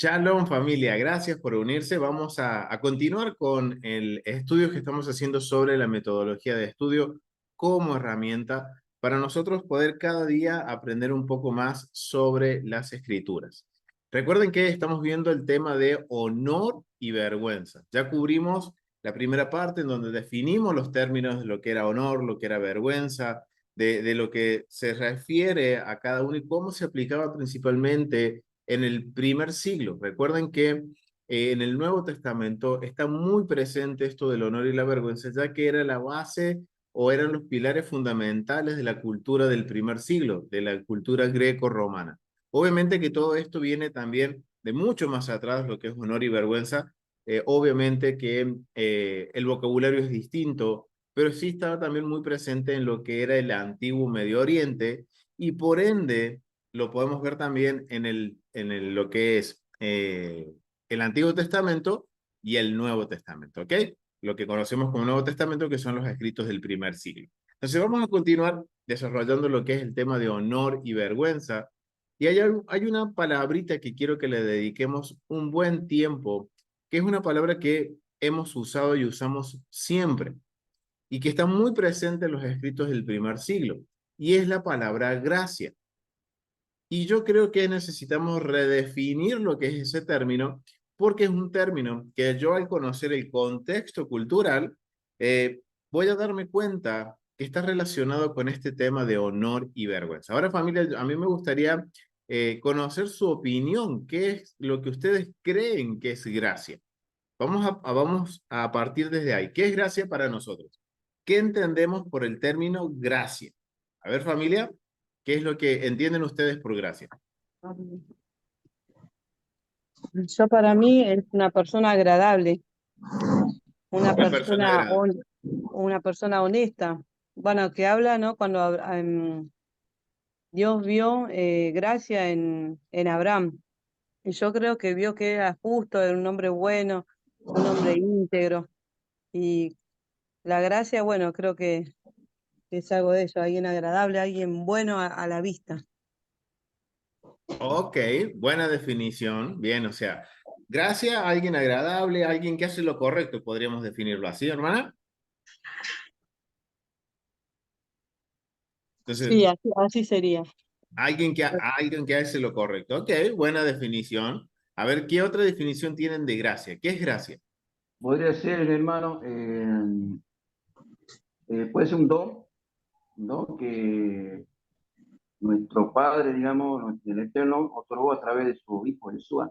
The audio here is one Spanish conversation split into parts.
Shalom familia, gracias por unirse. Vamos a continuar con el estudio que estamos haciendo sobre la metodología de estudio como herramienta para nosotros poder cada día aprender un poco más sobre las escrituras. Recuerden que estamos viendo el tema de honor y vergüenza. Ya cubrimos la primera parte en donde definimos los términos de lo que era honor, lo que era vergüenza, de lo que se refiere a cada uno y cómo se aplicaba principalmente en el primer siglo. Recuerden que en el Nuevo Testamento está muy presente esto del honor y la vergüenza, ya que era la base o eran los pilares fundamentales de la cultura del primer siglo, de la cultura greco-romana. Obviamente que todo esto viene también de mucho más atrás, lo que es honor y vergüenza. Obviamente que el vocabulario es distinto, pero sí estaba también muy presente en lo que era el antiguo Medio Oriente y por ende lo podemos ver también en lo que es el Antiguo Testamento y el Nuevo Testamento, ¿ok? Lo que conocemos como Nuevo Testamento, que son los escritos del primer siglo. Entonces vamos a continuar desarrollando lo que es el tema de honor y vergüenza. Y hay una palabrita que quiero que le dediquemos un buen tiempo, que es una palabra que hemos usado y usamos siempre, y que está muy presente en los escritos del primer siglo, y es la palabra gracia. Y yo creo que necesitamos redefinir lo que es ese término, porque es un término que yo al conocer el contexto cultural, eh, voy a darme cuenta que está relacionado con este tema de honor y vergüenza. Ahora, familia, a mí me gustaría conocer su opinión. ¿Qué es lo que ustedes creen que es gracia? Vamos a partir desde ahí. ¿Qué es gracia para nosotros? ¿Qué entendemos por el término gracia? A ver, familia, ¿qué es lo que entienden ustedes por gracia? Yo para mí es una persona agradable, una Una persona persona, agradable. una persona honesta. Bueno, que habla, ¿no? Cuando Dios vio gracia en Abraham. Y yo creo que vio que era justo, era un hombre bueno, un hombre íntegro. Y la gracia, bueno, creo que es algo de eso, alguien agradable, alguien bueno a la vista. Ok, buena definición. Bien, o sea, gracia, alguien agradable, alguien que hace lo correcto, podríamos definirlo así, hermana. Entonces, Sí, así sería. alguien que hace lo correcto. Ok, buena definición. A ver, ¿qué otra definición tienen de gracia? ¿Qué es gracia? Podría ser, hermano, puede ser un don que nuestro Padre, digamos, el Eterno, otorgó a través de su Hijo Jesús.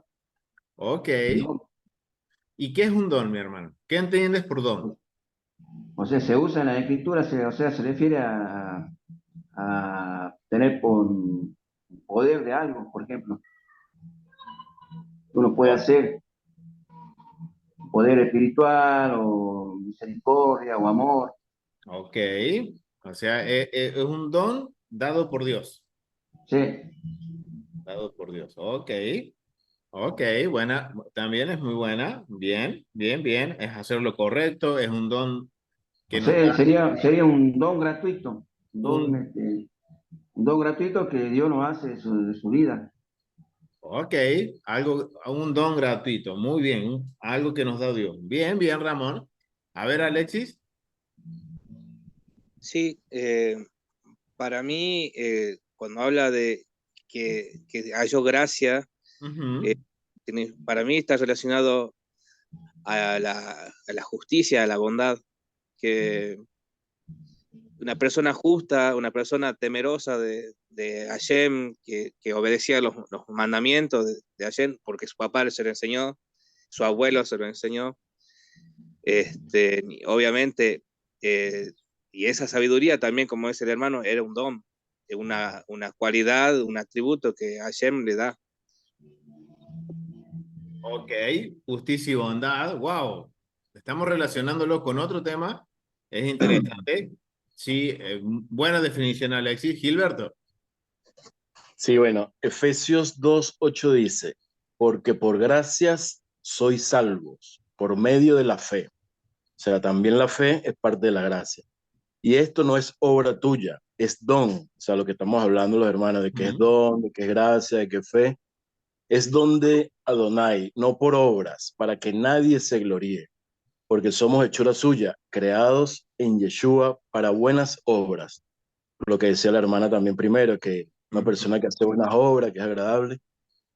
Ok. Un don. ¿Y qué es un don, mi hermano? ¿Qué entiendes por don? O sea, se usa en la Escritura, o sea, se refiere a tener poder de algo, por ejemplo. Uno puede Oh, hacer poder espiritual o misericordia o amor. ok. O sea, es un don dado por Dios. Sí, Dado por Dios. Ok. Ok, buena. También es muy buena. Bien, bien, bien. Es hacer lo correcto. Es un don o que nos sea, da sería un don gratuito, un... un don gratuito que Dios nos hace de su vida. Ok, un don gratuito. Muy bien. Algo que nos da Dios. Bien, bien, Ramón. A ver, Alexis. Sí, para mí, cuando habla de que halló gracia, eh, Ujú. para mí está relacionado a la justicia, a la bondad, que una persona justa, una persona temerosa de Hashem, que obedecía los mandamientos de Hashem, porque su papá se lo enseñó, su abuelo se lo enseñó, obviamente, y esa sabiduría también, como dice el hermano, era un don, una cualidad, un atributo que Hashem le da. Ok, justicia y bondad. Wow. Estamos relacionándolo con otro tema. Es interesante. Sí, buena definición, Alexis. Gilberto. Sí, bueno, Efesios 2:8 dice, porque por gracias sois salvos, por medio de la fe. O sea, también la fe es parte de la gracia. Y esto no es obra tuya, es don. O sea, lo que estamos hablando los hermanos, de que es Ujú. don, de que es gracia, de que es fe, es donde Adonai, no por obras, para que nadie se gloríe, porque somos hechura suya, creados en Yeshua para buenas obras. Lo que decía la hermana también primero, que una persona que hace buenas obras, que es agradable,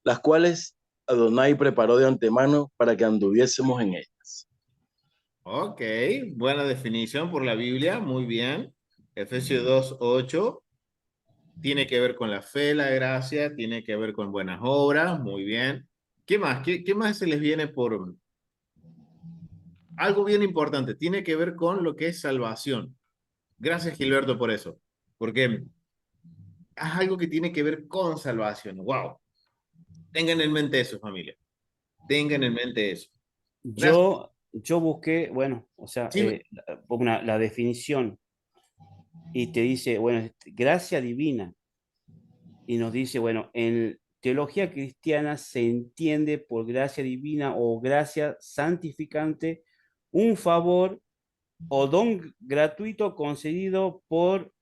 las cuales Adonai preparó de antemano para que anduviésemos en ellas. Ok, buena definición por la Biblia, muy bien. Efesios 2:8 tiene que ver con la fe, la gracia, tiene que ver con buenas obras, muy bien. ¿Qué más? ¿Qué más se les viene por algo bien importante? Tiene que ver con lo que es salvación. Gracias, Gilberto, por eso, porque es algo que tiene que ver con salvación. Wow. Tengan en mente eso, familia. Tengan en mente eso. Gracias. Yo busqué, bueno, o sea, Sí, la definición y te dice, bueno, gracia divina. Y nos dice, bueno, en teología cristiana se entiende por gracia divina o gracia santificante un favor o don gratuito concedido por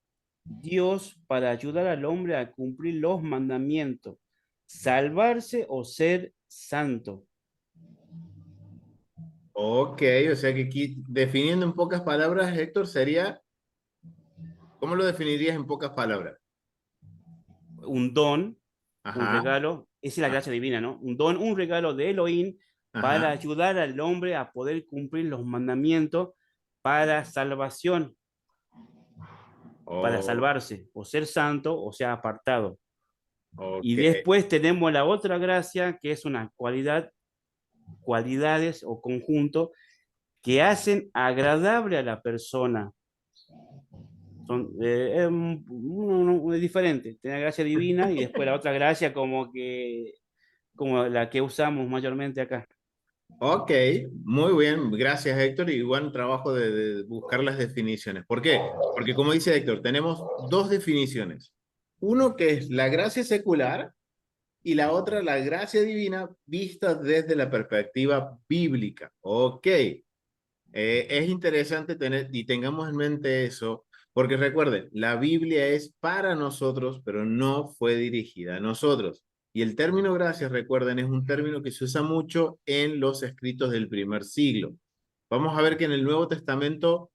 Dios para ayudar al hombre a cumplir los mandamientos, salvarse o ser santo. ok, o sea que aquí, definiendo en pocas palabras, Héctor, sería, ¿cómo lo definirías en pocas palabras? Un don, un Ajá, regalo, esa es la gracia divina, ¿no? Un don, un regalo de Elohim para ajá. ayudar al hombre a poder cumplir los mandamientos para salvación, para Oh, salvarse, o ser santo o sea apartado. Y ok, después tenemos la otra gracia, que es una cualidades o conjunto que hacen agradable a la persona. Es diferente, tener gracia divina y después la otra gracia como la que usamos mayormente acá. ok, muy bien, gracias Héctor, y buen trabajo de buscar las definiciones. ¿Por qué? Porque como dice Héctor, tenemos dos definiciones. Uno que es la gracia secular y la otra la gracia divina vista desde la perspectiva bíblica. Ok, es interesante tener y tengamos en mente eso, porque recuerden, la Biblia es para nosotros, pero no fue dirigida a nosotros. Y el término gracias, recuerden, es un término que se usa mucho en los escritos del primer siglo. Vamos a ver que en el Nuevo Testamento,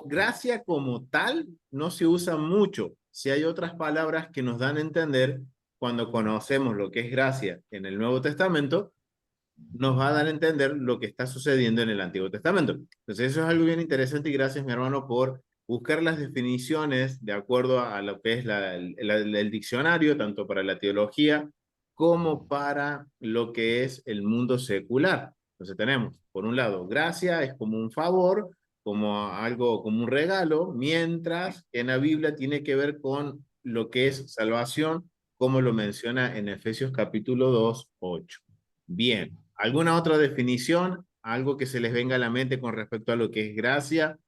gracia como tal no se usa mucho. Si hay otras palabras que nos dan a entender cuando conocemos lo que es gracia en el Nuevo Testamento, nos va a dar a entender lo que está sucediendo en el Antiguo Testamento. Entonces eso es algo bien interesante y gracias mi hermano por buscar las definiciones de acuerdo a lo que es el diccionario, tanto para la teología como para lo que es el mundo secular. Entonces tenemos, por un lado, gracia es como un favor, como algo, como un regalo, mientras en la Biblia tiene que ver con lo que es salvación, como lo menciona en Efesios capítulo 2:8. Bien, ¿alguna otra definición? ¿Algo que se les venga a la mente con respecto a lo que es gracia?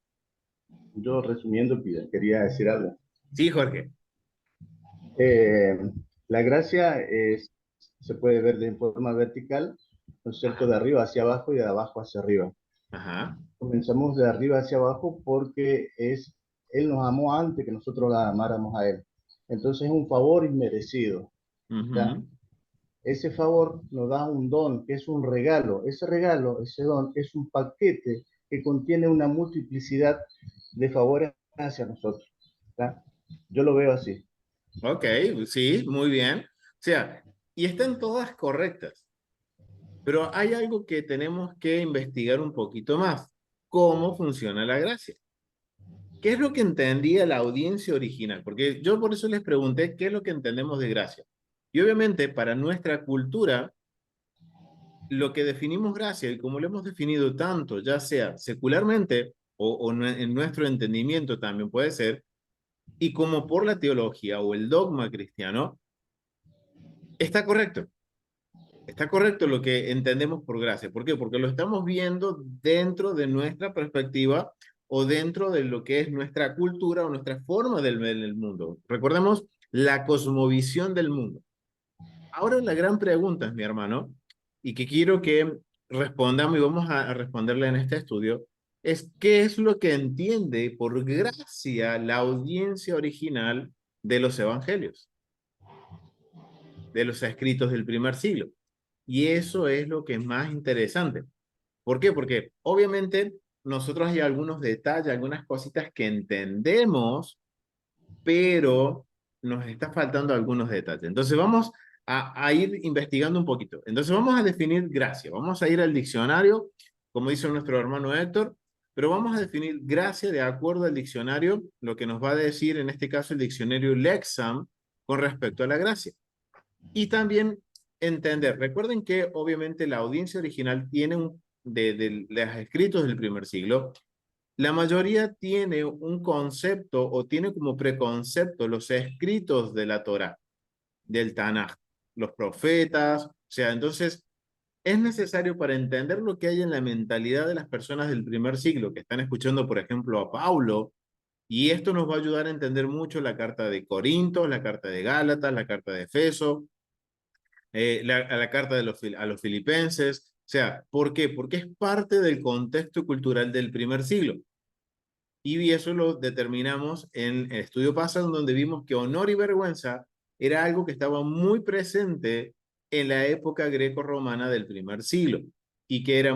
Yo resumiendo, quería decir algo. Sí, Jorge. Eh, la gracia se puede ver de forma vertical, ¿no es cierto? De arriba hacia abajo y de abajo hacia arriba. Ajá. Comenzamos de arriba hacia abajo porque Él nos amó antes que nosotros la amáramos a Él. Entonces es un favor inmerecido. ¿Ya? Ujú. Ese favor nos da un don, que es un regalo. Ese regalo, ese don, es un paquete que contiene una multiplicidad de favores hacia nosotros. ¿Ya? Yo lo veo así. Ok, sí, muy bien. O sea, y están todas correctas, pero hay algo que tenemos que investigar un poquito más. ¿Cómo funciona la gracia? ¿Qué es lo que entendía la audiencia original? Porque yo por eso les pregunté qué es lo que entendemos de gracia. Y obviamente para nuestra cultura, lo que definimos gracia y como lo hemos definido tanto, ya sea secularmente o en nuestro entendimiento también puede ser, y como por la teología o el dogma cristiano, está correcto. Está correcto lo que entendemos por gracia. ¿Por qué? Porque lo estamos viendo dentro de nuestra perspectiva o dentro de lo que es nuestra cultura o nuestra forma de ver el mundo. Recordemos la cosmovisión del mundo. Ahora la gran pregunta, mi hermano, y que quiero que respondamos y vamos a responderle en este estudio, es qué es lo que entiende por gracia la audiencia original de los evangelios, de los escritos del primer siglo. Y eso es lo que es más interesante. ¿Por qué? Porque obviamente nosotros hay algunos detalles, algunas cositas que entendemos, pero nos está faltando algunos detalles. Entonces vamos a ir investigando un poquito. Entonces vamos a definir gracia. Vamos a ir al diccionario, como dice nuestro hermano Héctor, pero vamos a definir gracia de acuerdo al diccionario, lo que nos va a decir en este caso el diccionario Lexham con respecto a la gracia. Y también entender, recuerden que obviamente la audiencia original tiene de los escritos del primer siglo, la mayoría tiene un concepto o tiene como preconcepto los escritos de la Torá, del Tanaj, los profetas, o sea, entonces es necesario para entender lo que hay en la mentalidad de las personas del primer siglo que están escuchando, por ejemplo, a Paulo, y esto nos va a ayudar a entender mucho la carta de Corinto, la carta de Gálatas, la carta de Efeso, a la carta de a los filipenses. O sea, ¿por qué? Porque es parte del contexto cultural del primer siglo. Y eso lo determinamos en el estudio pasado, donde vimos que honor y vergüenza era algo que estaba muy presente en la época greco-romana del primer siglo y que era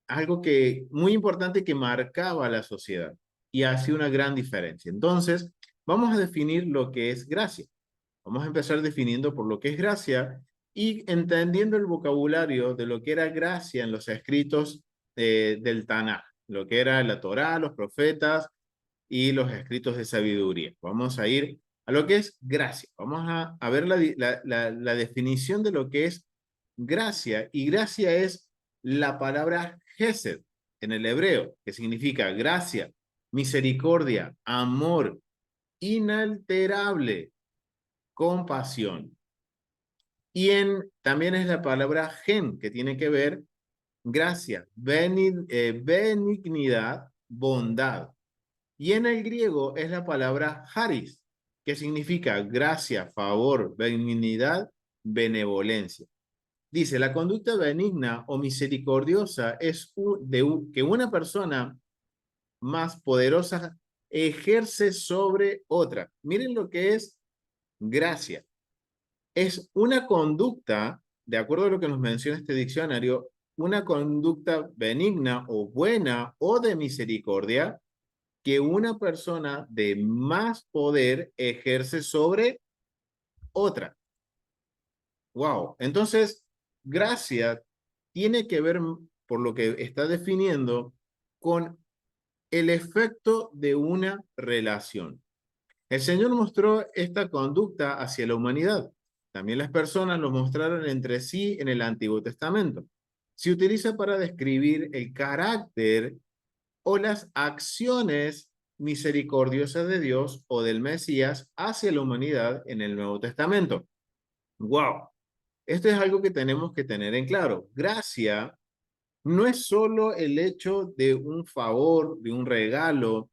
algo que muy importante que marcaba a la sociedad y hacía una gran diferencia. Entonces, vamos a definir lo que es gracia. Vamos a empezar definiendo por lo que es gracia y entendiendo el vocabulario de lo que era gracia en los escritos del Tanaj, lo que era la Torá, los profetas y los escritos de sabiduría. Vamos a ir a lo que es gracia. Vamos a ver la definición de lo que es gracia. Y gracia es la palabra Gesed en el hebreo, que significa gracia, misericordia, amor, inalterable, compasión. Y también es la palabra gen, que tiene que ver gracia, benignidad, bondad. Y en el griego es la palabra charis, que significa gracia, favor, benignidad, benevolencia. Dice, la conducta benigna o misericordiosa es que una persona más poderosa ejerce sobre otra. Miren lo que es gracia. Es una conducta, de acuerdo a lo que nos menciona este diccionario, una conducta benigna o buena o de misericordia que una persona de más poder ejerce sobre otra. Wow. Entonces, gracia tiene que ver, por lo que está definiendo, con el efecto de una relación. El Señor mostró esta conducta hacia la humanidad. También las personas lo mostraron entre sí en el Antiguo Testamento. Se utiliza para describir el carácter o las acciones misericordiosas de Dios o del Mesías hacia la humanidad en el Nuevo Testamento. ¡Wow! Esto es algo que tenemos que tener en claro. Gracia no es solo el hecho de un favor, de un regalo,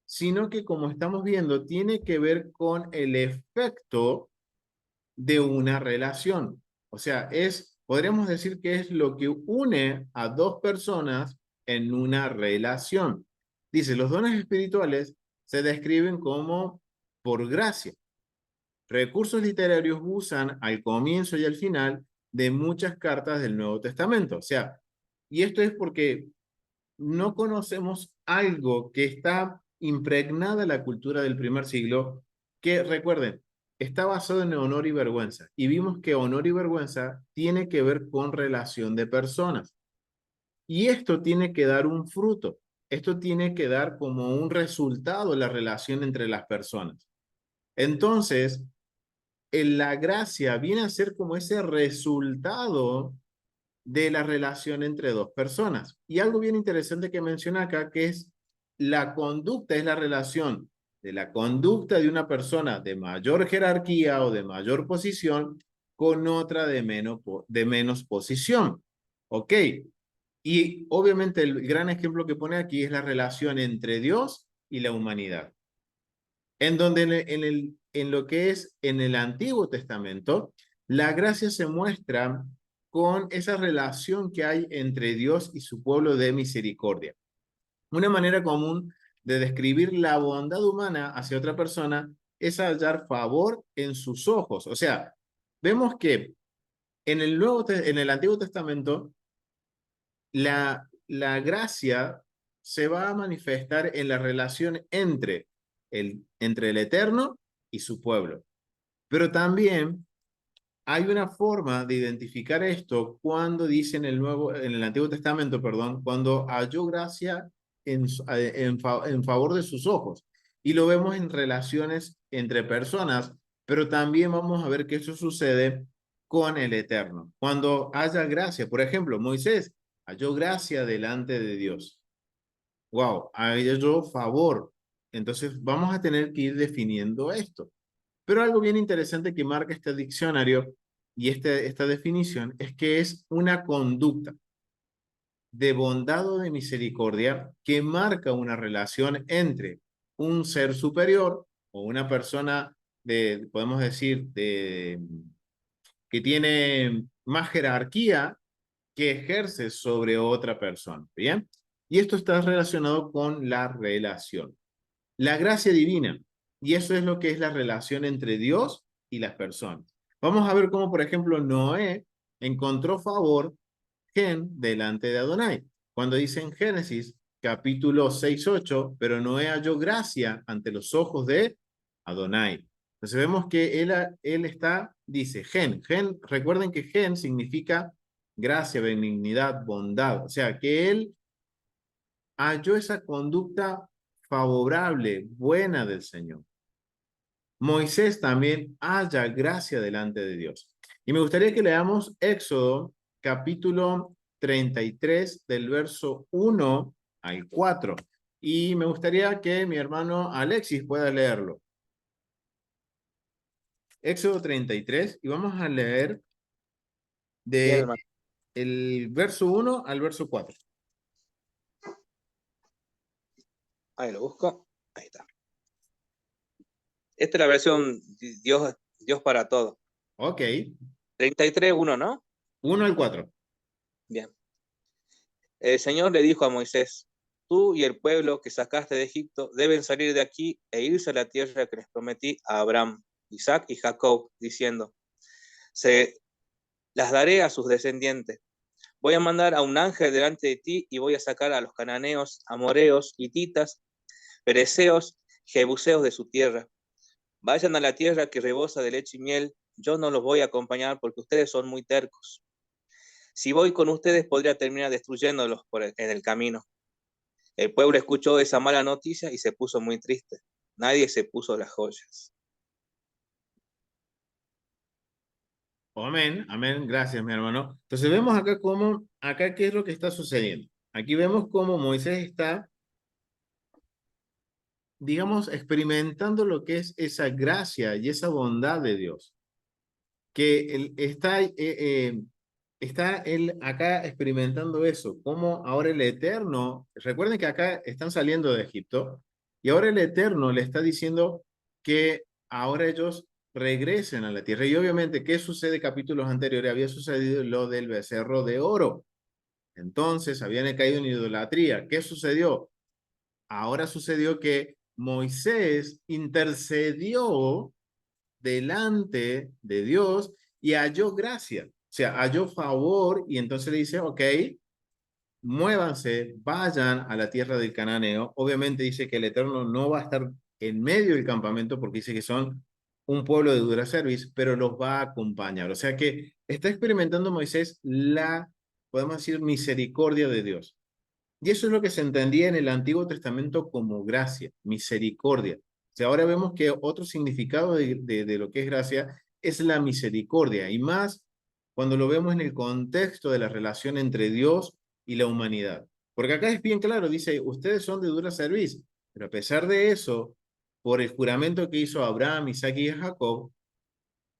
sino que, como estamos viendo, tiene que ver con el efecto de una relación. O sea, podríamos decir que es lo que une a dos personas en una relación. Dice, los dones espirituales se describen como por gracia. Recursos literarios usan al comienzo y al final de muchas cartas del Nuevo Testamento. O sea, y esto es porque no conocemos algo que está impregnada en la cultura del primer siglo, que recuerden, está basado en honor y vergüenza. Y vimos que honor y vergüenza tiene que ver con relación de personas. Y esto tiene que dar un fruto. Esto tiene que dar como un resultado la relación entre las personas. Entonces, la gracia viene a ser como ese resultado de la relación entre dos personas. Y algo bien interesante que menciona acá, que es la conducta, es la relación de la conducta de una persona de mayor jerarquía o de mayor posición con otra de menos posición. ¿Ok? Y obviamente el gran ejemplo que pone aquí es la relación entre Dios y la humanidad. En donde en lo que es en el Antiguo Testamento, la gracia se muestra con esa relación que hay entre Dios y su pueblo de misericordia. Una manera común de describir la bondad humana hacia otra persona es hallar favor en sus ojos. O sea, vemos que En el Antiguo Testamento, la gracia se va a manifestar en la relación entre el Eterno y su pueblo. Pero también hay una forma de identificar esto cuando dice en el Antiguo Testamento, perdón, cuando halló gracia en favor de sus ojos. Y lo vemos en relaciones entre personas, pero también vamos a ver que eso sucede con el Eterno. Cuando haya gracia, por ejemplo, Moisés halló gracia delante de Dios. Wow, halló favor. Entonces vamos a tener que ir definiendo esto. Pero algo bien interesante que marca este diccionario y esta definición es que es una conducta de bondad o de misericordia que marca una relación entre un ser superior o una persona podemos decir, que tiene más jerarquía que ejerce sobre otra persona. ¿Bien? Y esto está relacionado con la relación. La gracia divina. Y eso es lo que es la relación entre Dios y las personas. Vamos a ver cómo, por ejemplo, Noé encontró favor delante de Adonai. Cuando dice en Génesis, capítulo 6:8, pero Noé halló gracia ante los ojos de Adonai. Entonces vemos que él está, dice recuerden que gen significa gracia, benignidad, bondad. O sea, que él halló esa conducta favorable, buena del Señor. Moisés también halla gracia delante de Dios. Y me gustaría que leamos Éxodo capítulo 33 del verso 1 al 4. Y me gustaría que mi hermano Alexis pueda leerlo. Éxodo 33 y vamos a leer Bien, de hermano. el verso 1 al verso 4. Ahí lo busco. Ahí está. Esta es la versión Dios para todo. Ok. 33:1, ¿no? 1 al 4. Bien. El Señor le dijo a Moisés: tú y el pueblo que sacaste de Egipto deben salir de aquí e irse a la tierra que les prometí a Abraham, Isaac y Jacob, diciendo: se las daré a sus descendientes. Voy a mandar a un ángel delante de ti y voy a sacar a los cananeos, amoreos, hititas, pereceos, jebuseos de su tierra. Vayan a la tierra que rebosa de leche y miel. Yo no los voy a acompañar porque ustedes son muy tercos. Si voy con ustedes, podría terminar destruyéndolos en el camino. El pueblo escuchó esa mala noticia y se puso muy triste. Nadie se puso las joyas. Amén, amén, gracias mi hermano. Entonces vemos acá qué es lo que está sucediendo. Aquí vemos cómo Moisés está, digamos, experimentando lo que es esa gracia y esa bondad de Dios. Que está él acá experimentando eso, como ahora el Eterno, recuerden que acá están saliendo de Egipto, y ahora el Eterno le está diciendo que ahora ellos regresen a la tierra. Y obviamente, ¿qué sucede? Capítulos anteriores había sucedido lo del becerro de oro. Entonces, habían caído en idolatría. ¿Qué sucedió? Ahora sucedió que Moisés intercedió delante de Dios y halló gracia, o sea, halló favor y entonces le dice, ok, muévanse, vayan a la tierra del Cananeo. Obviamente dice que el Eterno no va a estar en medio del campamento porque dice que son un pueblo de dura serviz, pero los va a acompañar. O sea que está experimentando Moisés podemos decir, misericordia de Dios. Y eso es lo que se entendía en el Antiguo Testamento como gracia, misericordia. O sea, ahora vemos que otro significado de lo que es gracia es la misericordia, y más cuando lo vemos en el contexto de la relación entre Dios y la humanidad. Porque acá es bien claro, dice, ustedes son de dura servicio, pero a pesar de eso, por el juramento que hizo Abraham, Isaac y Jacob,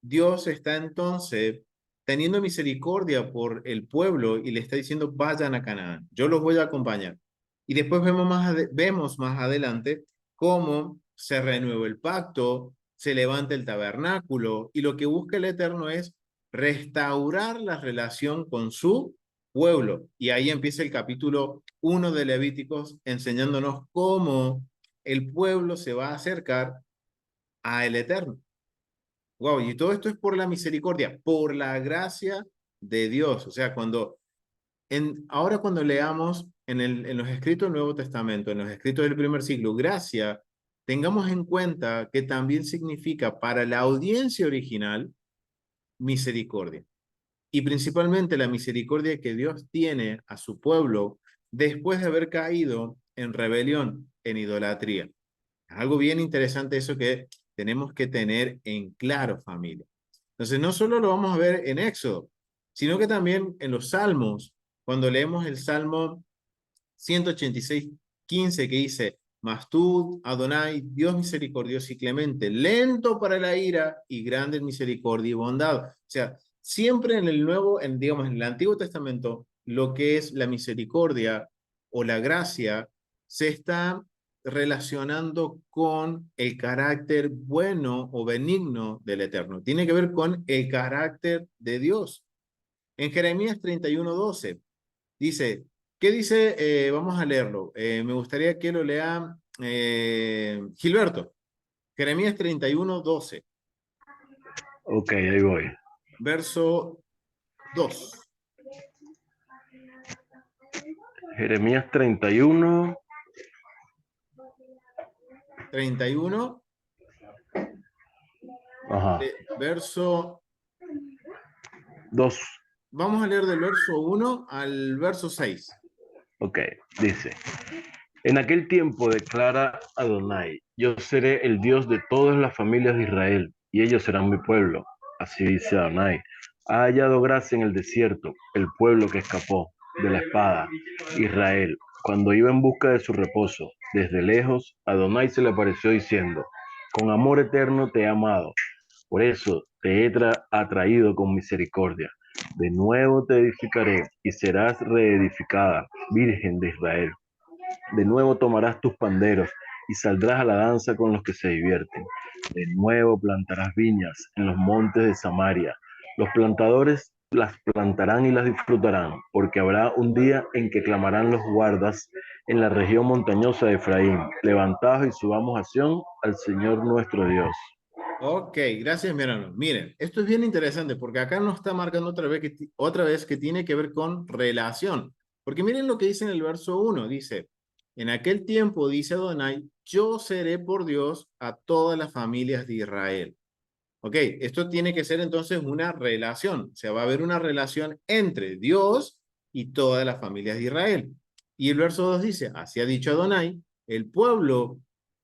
Dios está entonces teniendo misericordia por el pueblo y le está diciendo, vayan a Canaán, yo los voy a acompañar. Y después vemos más adelante cómo se renueva el pacto, se levanta el tabernáculo y lo que busca el Eterno es restaurar la relación con su pueblo. Y ahí empieza el capítulo 1 de Levíticos enseñándonos cómo el pueblo se va a acercar a el Eterno. Wow, y todo esto es por la misericordia, por la gracia de Dios. O sea, ahora cuando leamos en los escritos del Nuevo Testamento, en los escritos del primer siglo, gracia, tengamos en cuenta que también significa para la audiencia original misericordia. Y principalmente la misericordia que Dios tiene a su pueblo después de haber caído en rebelión, en idolatría. Es algo bien interesante eso que tenemos que tener en claro, familia. Entonces, no solo lo vamos a ver en Éxodo, sino que también en los Salmos, cuando leemos el Salmo 186:15 que dice, mas tú, Adonai, Dios misericordioso y clemente, lento para la ira y grande en misericordia y bondad. O sea, siempre en el digamos, en el Antiguo Testamento, lo que es la misericordia o la gracia se está relacionando con el carácter bueno o benigno del Eterno. Tiene que ver con el carácter de Dios. En Jeremías 31:12 dice, ¿qué dice? Vamos a leerlo. Me gustaría que lo lea Gilberto. Jeremías 31:12. Ok, ahí voy. Verso 2. Jeremías 31. 31. Ajá. Verso 2. Vamos a leer del verso 1 al verso 6. Ok, dice. En aquel tiempo declara Adonai, yo seré el Dios de todas las familias de Israel, y ellos serán mi pueblo. Así dice Adonai. Ha hallado gracia en el desierto, el pueblo que escapó de la espada, Israel, cuando iba en busca de su reposo. Desde lejos, Adonai se le apareció diciendo, con amor eterno te he amado, por eso te he atraído con misericordia. De nuevo te edificaré y serás reedificada, Virgen de Israel. De nuevo tomarás tus panderos y saldrás a la danza con los que se divierten. De nuevo plantarás viñas en los montes de Samaria. Los plantadores las plantarán y las disfrutarán, porque habrá un día en que clamarán los guardas en la región montañosa de Efraín. Levantaos y subamos a Sión al Señor nuestro Dios. Ok, gracias, mi hermano. Miren, esto es bien interesante porque acá nos está marcando otra vez que tiene que ver con relación. Porque miren lo que dice en el verso 1. Dice, en aquel tiempo, dice Adonai, yo seré por Dios a todas las familias de Israel. Ok, esto tiene que ser entonces una relación. O sea, va a haber una relación entre Dios y todas las familias de Israel. Y el verso 2 dice, así ha dicho Adonai, el pueblo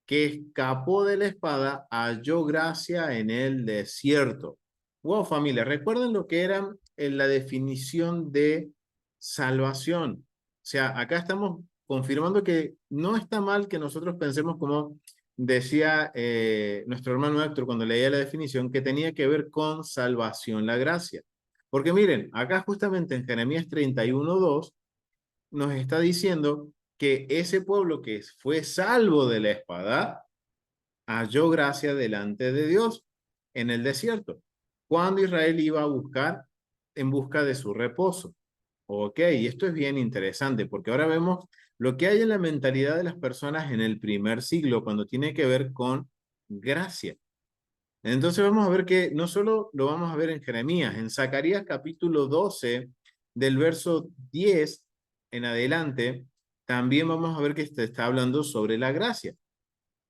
que escapó de la espada halló gracia en el desierto. Wow, familia, recuerden lo que era la definición de salvación. O sea, acá estamos confirmando que no está mal que nosotros pensemos como decía nuestro hermano Héctor cuando leía la definición, que tenía que ver con salvación, la gracia. Porque miren, acá justamente en Jeremías 31:2 nos está diciendo que ese pueblo que fue salvo de la espada halló gracia delante de Dios en el desierto, cuando Israel iba a buscar en busca de su reposo. Ok, y esto es bien interesante porque ahora vemos lo que hay en la mentalidad de las personas en el primer siglo cuando tiene que ver con gracia. Entonces vamos a ver que no solo lo vamos a ver en Jeremías, en Zacarías capítulo 12, del verso 10 en adelante, también vamos a ver que está hablando sobre la gracia.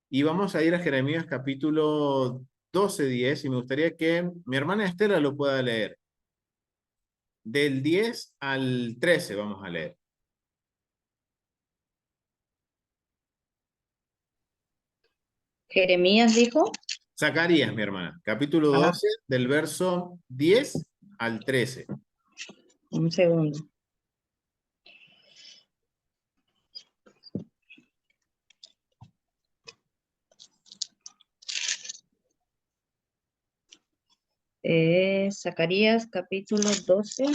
Y vamos a ir a Jeremías capítulo 12:10 y me gustaría que mi hermana Estela lo pueda leer. Del 10 al 13 vamos a leer. Jeremías dijo. Zacarías, mi hermana, capítulo 12, del verso 10 al 13. Un segundo. Zacarías capítulo 12.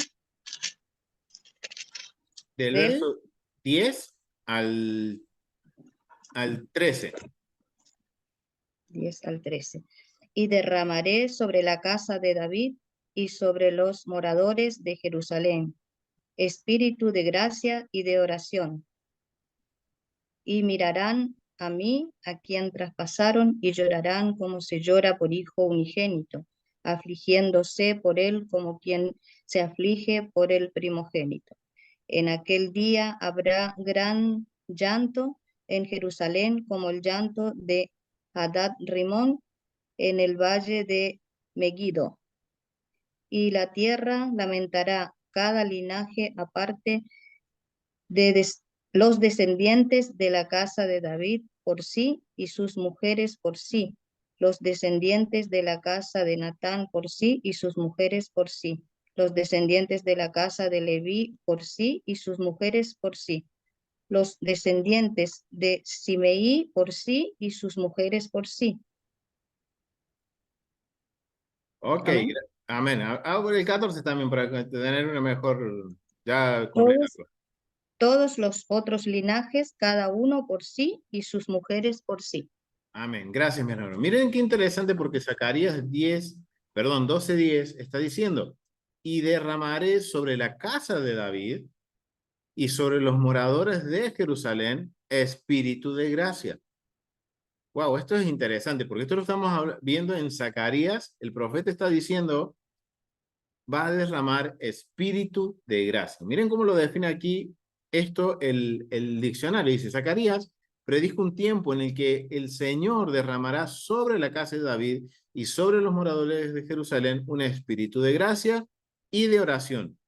Del verso 10 al 13. 10 al 13. Y derramaré sobre la casa de David y sobre los moradores de Jerusalén espíritu de gracia y de oración. Y mirarán a mí, a quien traspasaron, y llorarán como se llora por hijo unigénito, afligiéndose por él como quien se aflige por el primogénito. En aquel día habrá gran llanto en Jerusalén, como el llanto de Hadad Rimón en el valle de Megiddo. Y la tierra lamentará cada linaje aparte de los descendientes de la casa de David por sí y sus mujeres por sí, los descendientes de la casa de Natán por sí y sus mujeres por sí, los descendientes de la casa de Leví por sí y sus mujeres por sí, los descendientes de Simeí por sí y sus mujeres por sí. Ok, Amén. amén. Por el 14 también, para tener una mejor, ya Todos, completarlo. todos los otros linajes, cada uno por sí y sus mujeres por sí. Amén. Gracias, mi hermano. Miren qué interesante porque Zacarías 12:10 está diciendo, y derramaré sobre la casa de David y sobre los moradores de Jerusalén espíritu de gracia. Wow, esto es interesante porque esto lo estamos viendo en Zacarías. El profeta está diciendo, va a derramar espíritu de gracia. Miren cómo lo define aquí esto el diccionario. Dice, Zacarías predijo un tiempo en el que el Señor derramará sobre la casa de David y sobre los moradores de Jerusalén un espíritu de gracia y de oración.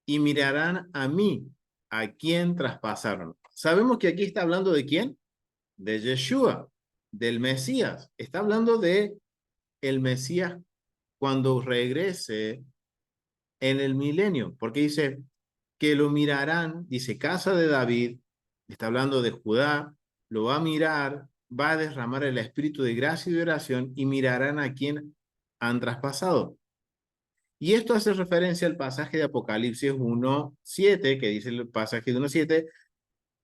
Y mirarán a mí, a quien traspasaron. Sabemos que aquí está hablando de quién? De Yeshua, del Mesías. Está hablando de el Mesías cuando regrese en el milenio, porque dice que lo mirarán, dice casa de David, está hablando de Judá, lo va a mirar, va a derramar el espíritu de gracia y de oración y mirarán a quien han traspasado. Y esto hace referencia al pasaje de Apocalipsis 1:7, que dice el pasaje de 1:7,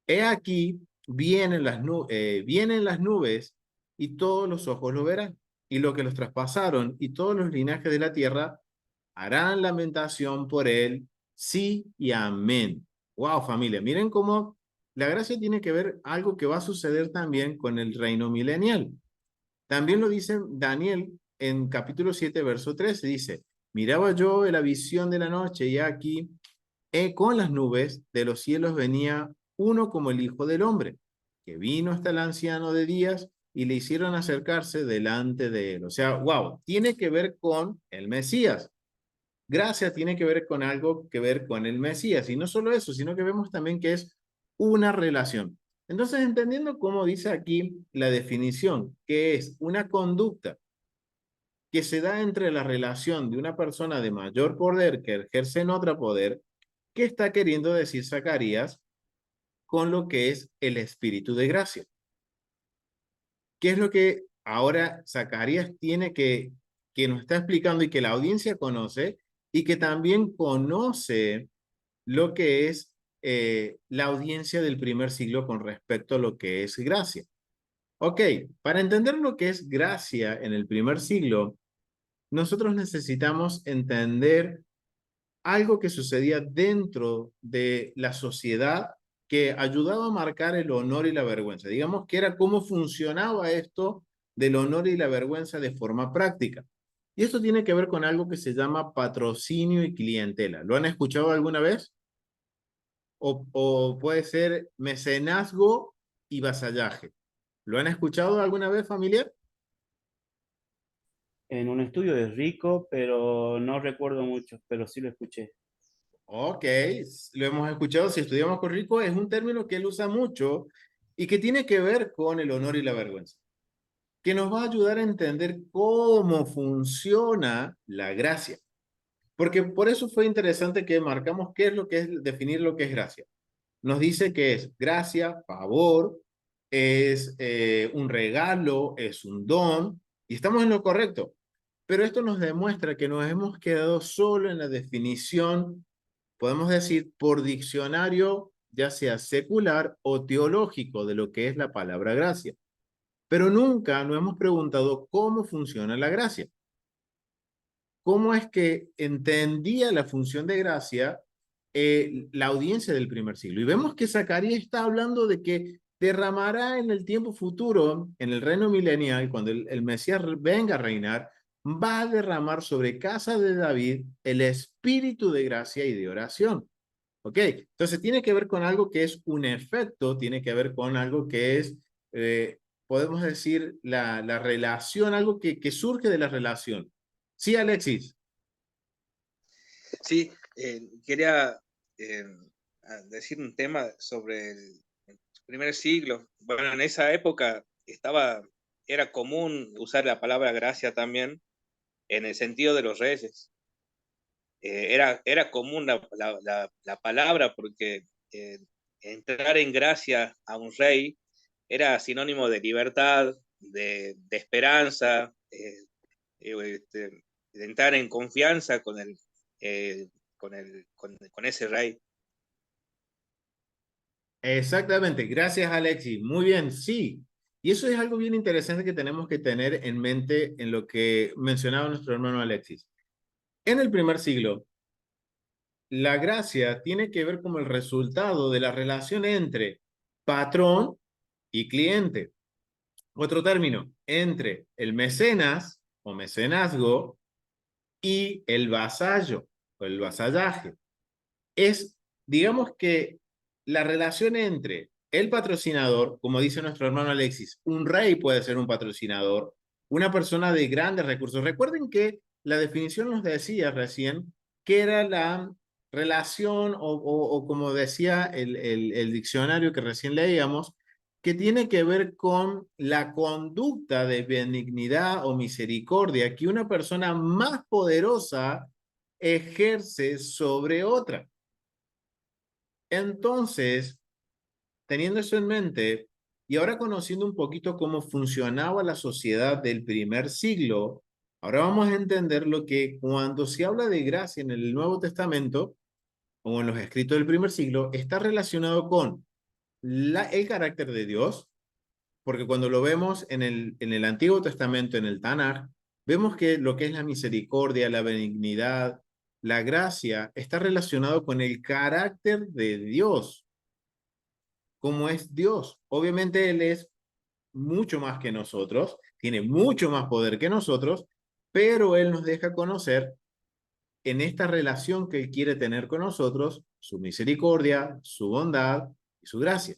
he aquí, vienen las nubes y todos los ojos lo verán, y lo que los traspasaron y todos los linajes de la tierra harán lamentación por él, sí y amén. Wow, familia, miren cómo la gracia tiene que ver algo que va a suceder también con el reino milenial. También lo dice Daniel en capítulo 7, verso 13, dice, miraba yo en la visión de la noche y aquí con las nubes de los cielos venía uno como el Hijo del Hombre, que vino hasta el anciano de días y le hicieron acercarse delante de él. O sea, wow, tiene que ver con el Mesías. Gracia tiene que ver con algo que ver con el Mesías. Y no solo eso, sino que vemos también que es una relación. Entonces, entendiendo cómo dice aquí la definición, que es una conducta que se da entre la relación de una persona de mayor poder que ejerce en otro poder, ¿qué está queriendo decir Zacarías con lo que es el espíritu de gracia? ¿Qué es lo que ahora Zacarías tiene que nos está explicando y que la audiencia conoce y que también conoce lo que es la audiencia del primer siglo con respecto a lo que es gracia? Ok, para entender lo que es gracia en el primer siglo, nosotros necesitamos entender algo que sucedía dentro de la sociedad que ayudaba a marcar el honor y la vergüenza. Digamos que era cómo funcionaba esto del honor y la vergüenza de forma práctica. Y esto tiene que ver con algo que se llama patrocinio y clientela. ¿Lo han escuchado alguna vez? O puede ser mecenazgo y vasallaje. ¿Lo han escuchado alguna vez, familiar? En un estudio de Rico, pero no recuerdo mucho, pero sí lo escuché. Ok, lo hemos escuchado. Si estudiamos con Rico, es un término que él usa mucho y que tiene que ver con el honor y la vergüenza, que nos va a ayudar a entender cómo funciona la gracia. Porque por eso fue interesante que marcamos qué es lo que es definir lo que es gracia. Nos dice que es gracia, favor, es un regalo, es un don, y estamos en lo correcto. Pero esto nos demuestra que nos hemos quedado solo en la definición, podemos decir, por diccionario, ya sea secular o teológico, de lo que es la palabra gracia. Pero nunca nos hemos preguntado cómo funciona la gracia. ¿Cómo es que entendía la función de gracia la audiencia del primer siglo? Y vemos que Zacarías está hablando de que derramará en el tiempo futuro, en el reino milenial, cuando el Mesías venga a reinar, va a derramar sobre casa de David el espíritu de gracia y de oración. ¿Ok? Entonces tiene que ver con algo que es un efecto, tiene que ver con algo que es, podemos decir, la relación, algo que surge de la relación. Sí, Alexis. Sí, quería decir un tema sobre el primer siglo. Bueno, en esa época era común usar la palabra gracia también en el sentido de los reyes. Era común la palabra porque entrar en gracia a un rey era sinónimo de libertad, de esperanza, este, de entrar en confianza eh, con ese rey. Exactamente, gracias Alexis. Muy bien, sí. Y eso es algo bien interesante que tenemos que tener en mente en lo que mencionaba nuestro hermano Alexis. En el primer siglo, la gracia tiene que ver como el resultado de la relación entre patrón y cliente. Otro término, entre el mecenas o mecenazgo y el vasallo o el vasallaje. Es, digamos que la relación entre el patrocinador, como dice nuestro hermano Alexis, un rey puede ser un patrocinador, una persona de grandes recursos. Recuerden que la definición nos decía recién que era la relación o como decía el diccionario que recién leíamos, que tiene que ver con la conducta de benignidad o misericordia que una persona más poderosa ejerce sobre otra. Entonces, teniendo eso en mente, y ahora conociendo un poquito cómo funcionaba la sociedad del primer siglo, ahora vamos a entender lo que cuando se habla de gracia en el Nuevo Testamento, o en los escritos del primer siglo, está relacionado con el carácter de Dios, porque cuando lo vemos en el Antiguo Testamento, en el Tanaj, vemos que lo que es la misericordia, la benignidad, la gracia, está relacionado con el carácter de Dios, como es Dios. Obviamente Él es mucho más que nosotros, tiene mucho más poder que nosotros, pero Él nos deja conocer en esta relación que Él quiere tener con nosotros, su misericordia, su bondad y su gracia.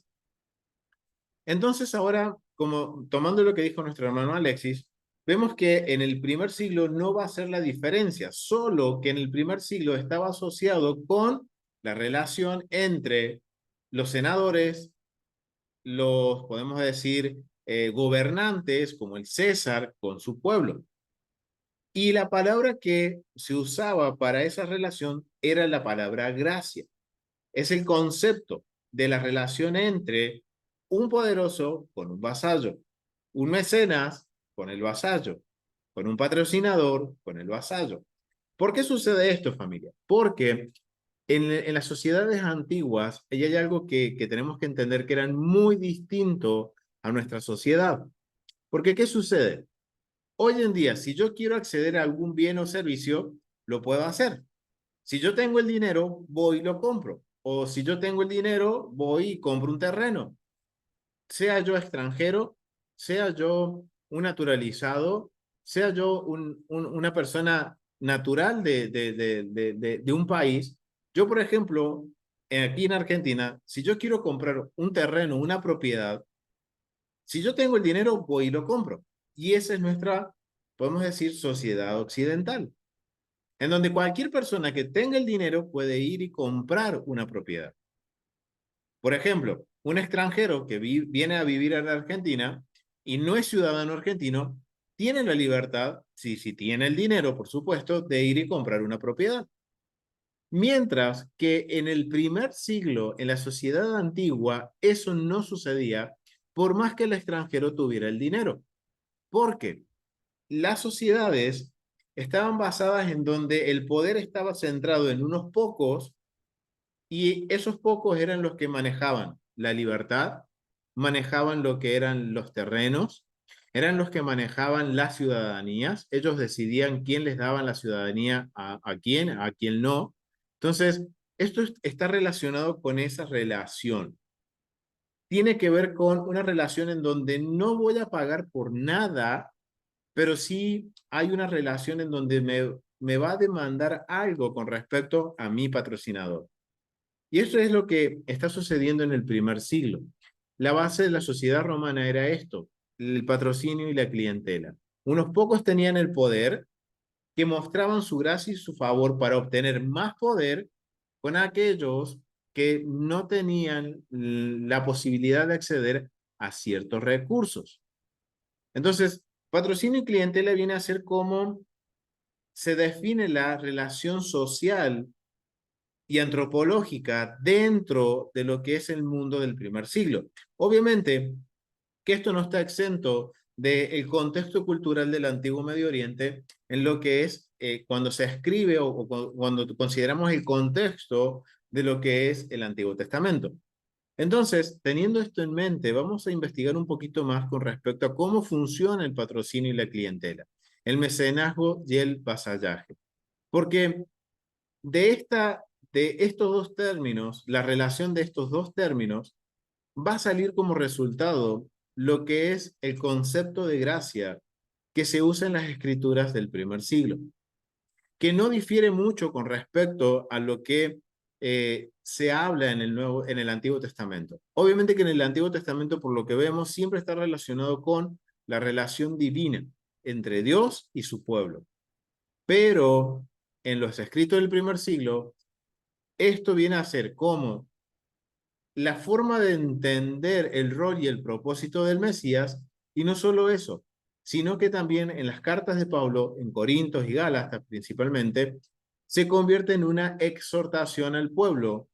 Entonces ahora, como tomando lo que dijo nuestro hermano Alexis, vemos que en el primer siglo no va a ser la diferencia, solo que en el primer siglo estaba asociado con la relación entre los senadores, los, podemos decir, gobernantes como el César con su pueblo. Y la palabra que se usaba para esa relación era la palabra gracia. Es el concepto de la relación entre un poderoso con un vasallo, un mecenas con el vasallo, con un patrocinador con el vasallo. ¿Por qué sucede esto, familia? Porque en las sociedades antiguas hay algo que tenemos que entender que eran muy distinto a nuestra sociedad. Porque ¿qué sucede? Hoy en día, si yo quiero acceder a algún bien o servicio, lo puedo hacer. Si yo tengo el dinero, voy y lo compro. O si yo tengo el dinero, voy y compro un terreno. Sea yo extranjero, sea yo un naturalizado, sea yo una persona natural de un país. Yo, por ejemplo, aquí en Argentina, si yo quiero comprar un terreno, una propiedad, si yo tengo el dinero, voy y lo compro. Y esa es nuestra, podemos decir, sociedad occidental, en donde cualquier persona que tenga el dinero puede ir y comprar una propiedad. Por ejemplo, un extranjero que viene a vivir a la Argentina y no es ciudadano argentino, tiene la libertad, si tiene el dinero, por supuesto, de ir y comprar una propiedad. Mientras que en el primer siglo, en la sociedad antigua, eso no sucedía por más que el extranjero tuviera el dinero. Porque las sociedades estaban basadas en donde el poder estaba centrado en unos pocos y esos pocos eran los que manejaban la libertad, manejaban lo que eran los terrenos, eran los que manejaban las ciudadanías, ellos decidían quién les daban la ciudadanía a quién no. Entonces, está relacionado con esa relación. Tiene que ver con una relación en donde no voy a pagar por nada pero sí hay una relación en donde me va a demandar algo con respecto a mi patrocinador. Y eso es lo que está sucediendo en el primer siglo. La base de la sociedad romana era esto, el patrocinio y la clientela. Unos pocos tenían el poder, que mostraban su gracia y su favor para obtener más poder con aquellos que no tenían la posibilidad de acceder a ciertos recursos. Entonces, patrocinio y clientela viene a ser como se define la relación social y antropológica dentro de lo que es el mundo del primer siglo. Obviamente que esto no está exento del contexto cultural del antiguo Medio Oriente en lo que es cuando se escribe o cuando consideramos el contexto de lo que es el Antiguo Testamento. Entonces, teniendo esto en mente, vamos a investigar un poquito más con respecto a cómo funciona el patrocinio y la clientela, el mecenazgo y el vasallaje. Porque de, de estos dos términos, la relación de estos dos términos, va a salir como resultado lo que es el concepto de gracia que se usa en las escrituras del primer siglo, que no difiere mucho con respecto a lo que se habla en en el Antiguo Testamento. Obviamente que en el Antiguo Testamento, por lo que vemos, siempre está relacionado con la relación divina entre Dios y su pueblo. Pero en los escritos del primer siglo, esto viene a ser como la forma de entender el rol y el propósito del Mesías, y no solo eso, sino que también en las cartas de Pablo, en Corintios y Gálatas principalmente, se convierte en una exhortación al pueblo,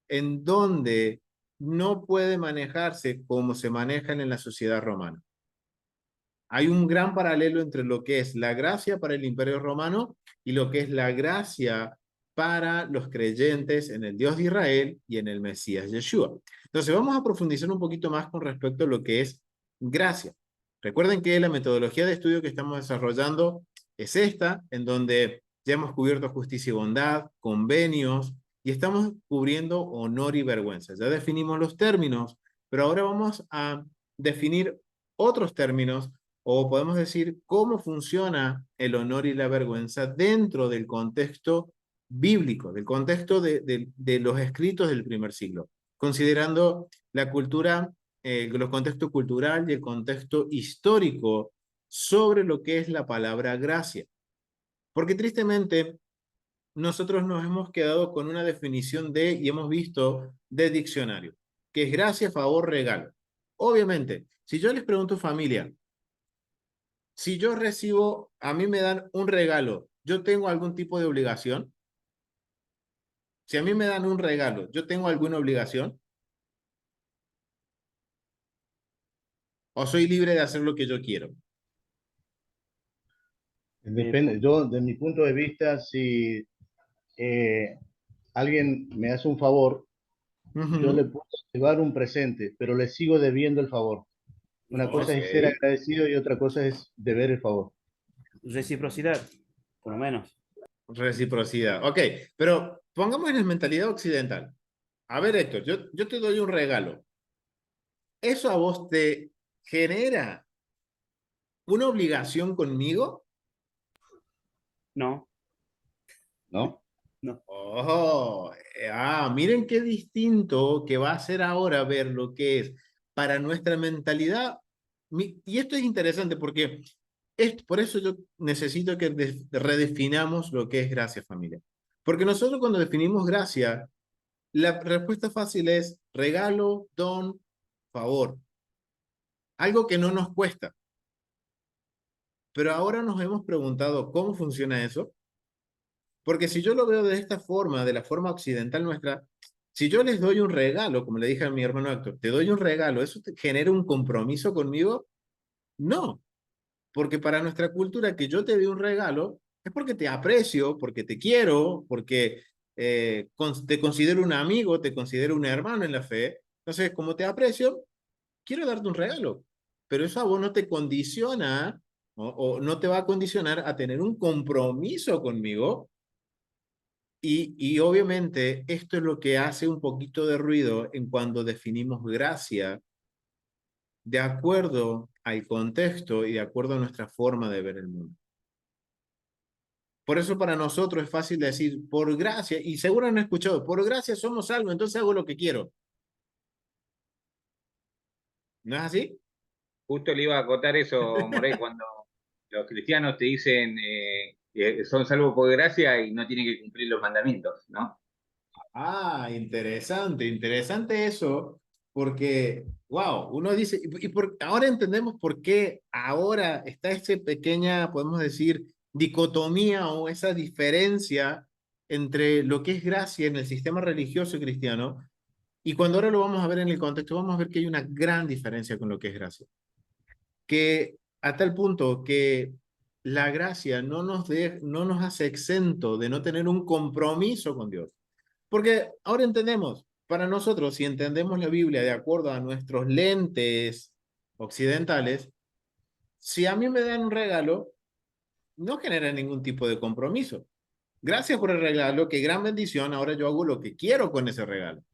en donde no puede manejarse como se manejan en la sociedad romana. Hay un gran paralelo entre lo que es la gracia para el Imperio Romano y lo que es la gracia para los creyentes en el Dios de Israel y en el Mesías Yeshua. Entonces vamos a profundizar un poquito más con respecto a lo que es gracia. Recuerden que la metodología de estudio que estamos desarrollando es esta, en donde ya hemos cubierto justicia y bondad, convenios, y estamos cubriendo honor y vergüenza. Ya definimos los términos, pero ahora vamos a definir otros términos, o podemos decir cómo funciona el honor y la vergüenza dentro del contexto bíblico, del contexto de los escritos del primer siglo, considerando la cultura, los contextos cultural y el contexto histórico sobre lo que es la palabra gracia. Porque tristemente nosotros nos hemos quedado con una definición de, y hemos visto, de diccionario, que es gracia, favor, regalo. Obviamente, si yo les pregunto familia, si yo recibo, a mí me dan un regalo, ¿yo tengo algún tipo de obligación? Si a mí me dan un regalo, ¿yo tengo alguna obligación? ¿O soy libre de hacer lo que yo quiero? Depende, yo, de mi punto de vista, si alguien me hace un favor, yo le puedo llevar un presente, pero le sigo debiendo el favor. Una cosa es ser agradecido y otra cosa es deber el favor. Reciprocidad, por lo menos. Reciprocidad. Ok, pero pongamos en la mentalidad occidental. A ver, Héctor, yo te doy un regalo. ¿Eso a vos te genera una obligación conmigo? No. ¿No? No. Oh, miren qué distinto que va a ser ahora ver lo que es para nuestra mentalidad. Y esto es interesante porque por eso yo necesito que redefinamos lo que es gracia, familia. Porque nosotros cuando definimos gracia, la respuesta fácil es regalo, don, favor. Algo que no nos cuesta. Pero ahora nos hemos preguntado cómo funciona eso. Porque si yo lo veo de esta forma, de la forma occidental nuestra, si yo les doy un regalo, como le dije a mi hermano Héctor, te doy un regalo, ¿eso te genera un compromiso conmigo? No, porque para nuestra cultura que yo te dé un regalo es porque te aprecio, porque te quiero, porque te considero un amigo, te considero un hermano en la fe. Entonces, como te aprecio, quiero darte un regalo. Pero eso a vos no te condiciona o no te va a condicionar a tener un compromiso conmigo. Y obviamente esto es lo que hace un poquito de ruido en cuando definimos gracia de acuerdo al contexto y de acuerdo a nuestra forma de ver el mundo. Por eso para nosotros es fácil decir, por gracia, y seguro han escuchado, por gracia somos salvos, entonces hago lo que quiero. ¿No es así? Justo le iba a acotar eso, Morey, cuando los cristianos te dicen que son salvos por gracia y no tienen que cumplir los mandamientos, ¿no? Ah, interesante, interesante eso, porque, wow, uno dice, ahora entendemos por qué ahora está esa pequeña, podemos decir, dicotomía o esa diferencia entre lo que es gracia en el sistema religioso cristiano, y cuando ahora lo vamos a ver en el contexto, vamos a ver que hay una gran diferencia con lo que es gracia. Que a tal punto que la gracia no nos hace exento de no tener un compromiso con Dios. Porque ahora entendemos, para nosotros, si entendemos la Biblia de acuerdo a nuestros lentes occidentales, si a mí me dan un regalo, no genera ningún tipo de compromiso. Gracias por el regalo, qué gran bendición, ahora yo hago lo que quiero con ese regalo.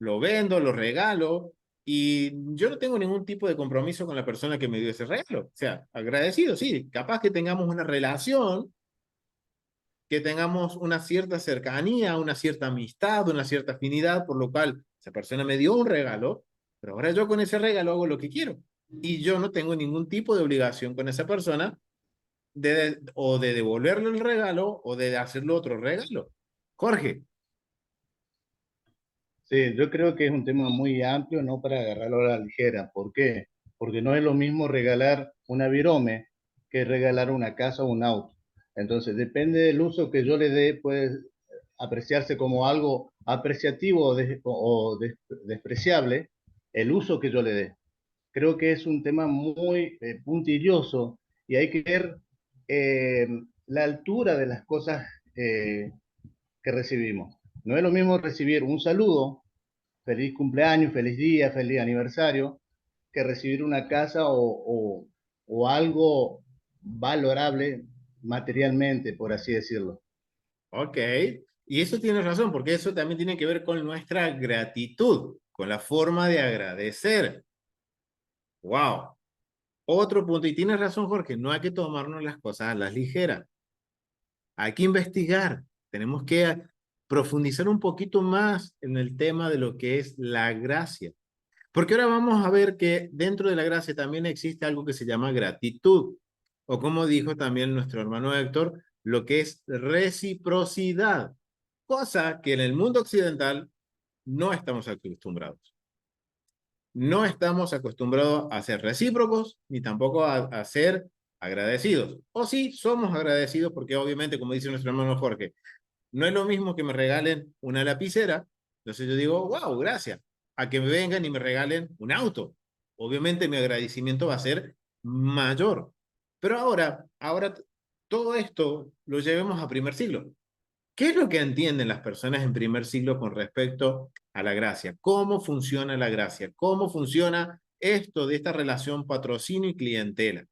Lo vendo, lo regalo, y yo no tengo ningún tipo de compromiso con la persona que me dio ese regalo. O sea, agradecido, sí, capaz que tengamos una relación, que tengamos una cierta cercanía, una cierta amistad, una cierta afinidad, por lo cual esa persona me dio un regalo, pero ahora yo con ese regalo hago lo que quiero. Y yo no tengo ningún tipo de obligación con esa persona o de devolverle el regalo o de hacerle otro regalo. Jorge. Sí, yo creo que es un tema muy amplio, no para agarrarlo a la ligera. ¿Por qué? Porque no es lo mismo regalar una virome que regalar una casa o un auto. Entonces, depende del uso que yo le dé, puede apreciarse como algo apreciativo despreciable el uso que yo le dé. Creo que es un tema muy puntilloso y hay que ver eh, la altura de las cosas que recibimos. No es lo mismo recibir un saludo, feliz cumpleaños, feliz día, feliz aniversario, que recibir una casa o algo valorable materialmente, por así decirlo. Ok, y eso tiene razón, porque eso también tiene que ver con nuestra gratitud, con la forma de agradecer. Wow. Otro punto, y tienes razón, Jorge, no hay que tomarnos las cosas a la ligera. Hay que investigar, tenemos que profundizar un poquito más en el tema de lo que es la gracia. Porque ahora vamos a ver que dentro de la gracia también existe algo que se llama gratitud, o como dijo también nuestro hermano Héctor, lo que es reciprocidad, cosa que en el mundo occidental no estamos acostumbrados. No estamos acostumbrados a ser recíprocos, ni tampoco a ser agradecidos. O sí, somos agradecidos porque obviamente, como dice nuestro hermano Jorge, no es lo mismo que me regalen una lapicera, entonces yo digo, wow, gracias, a que me vengan y me regalen un auto. Obviamente mi agradecimiento va a ser mayor. Pero ahora todo esto lo llevemos a primer siglo. ¿Qué es lo que entienden las personas en primer siglo con respecto a la gracia? ¿Cómo funciona la gracia? ¿Cómo funciona esto de esta relación patrocinio y clientela?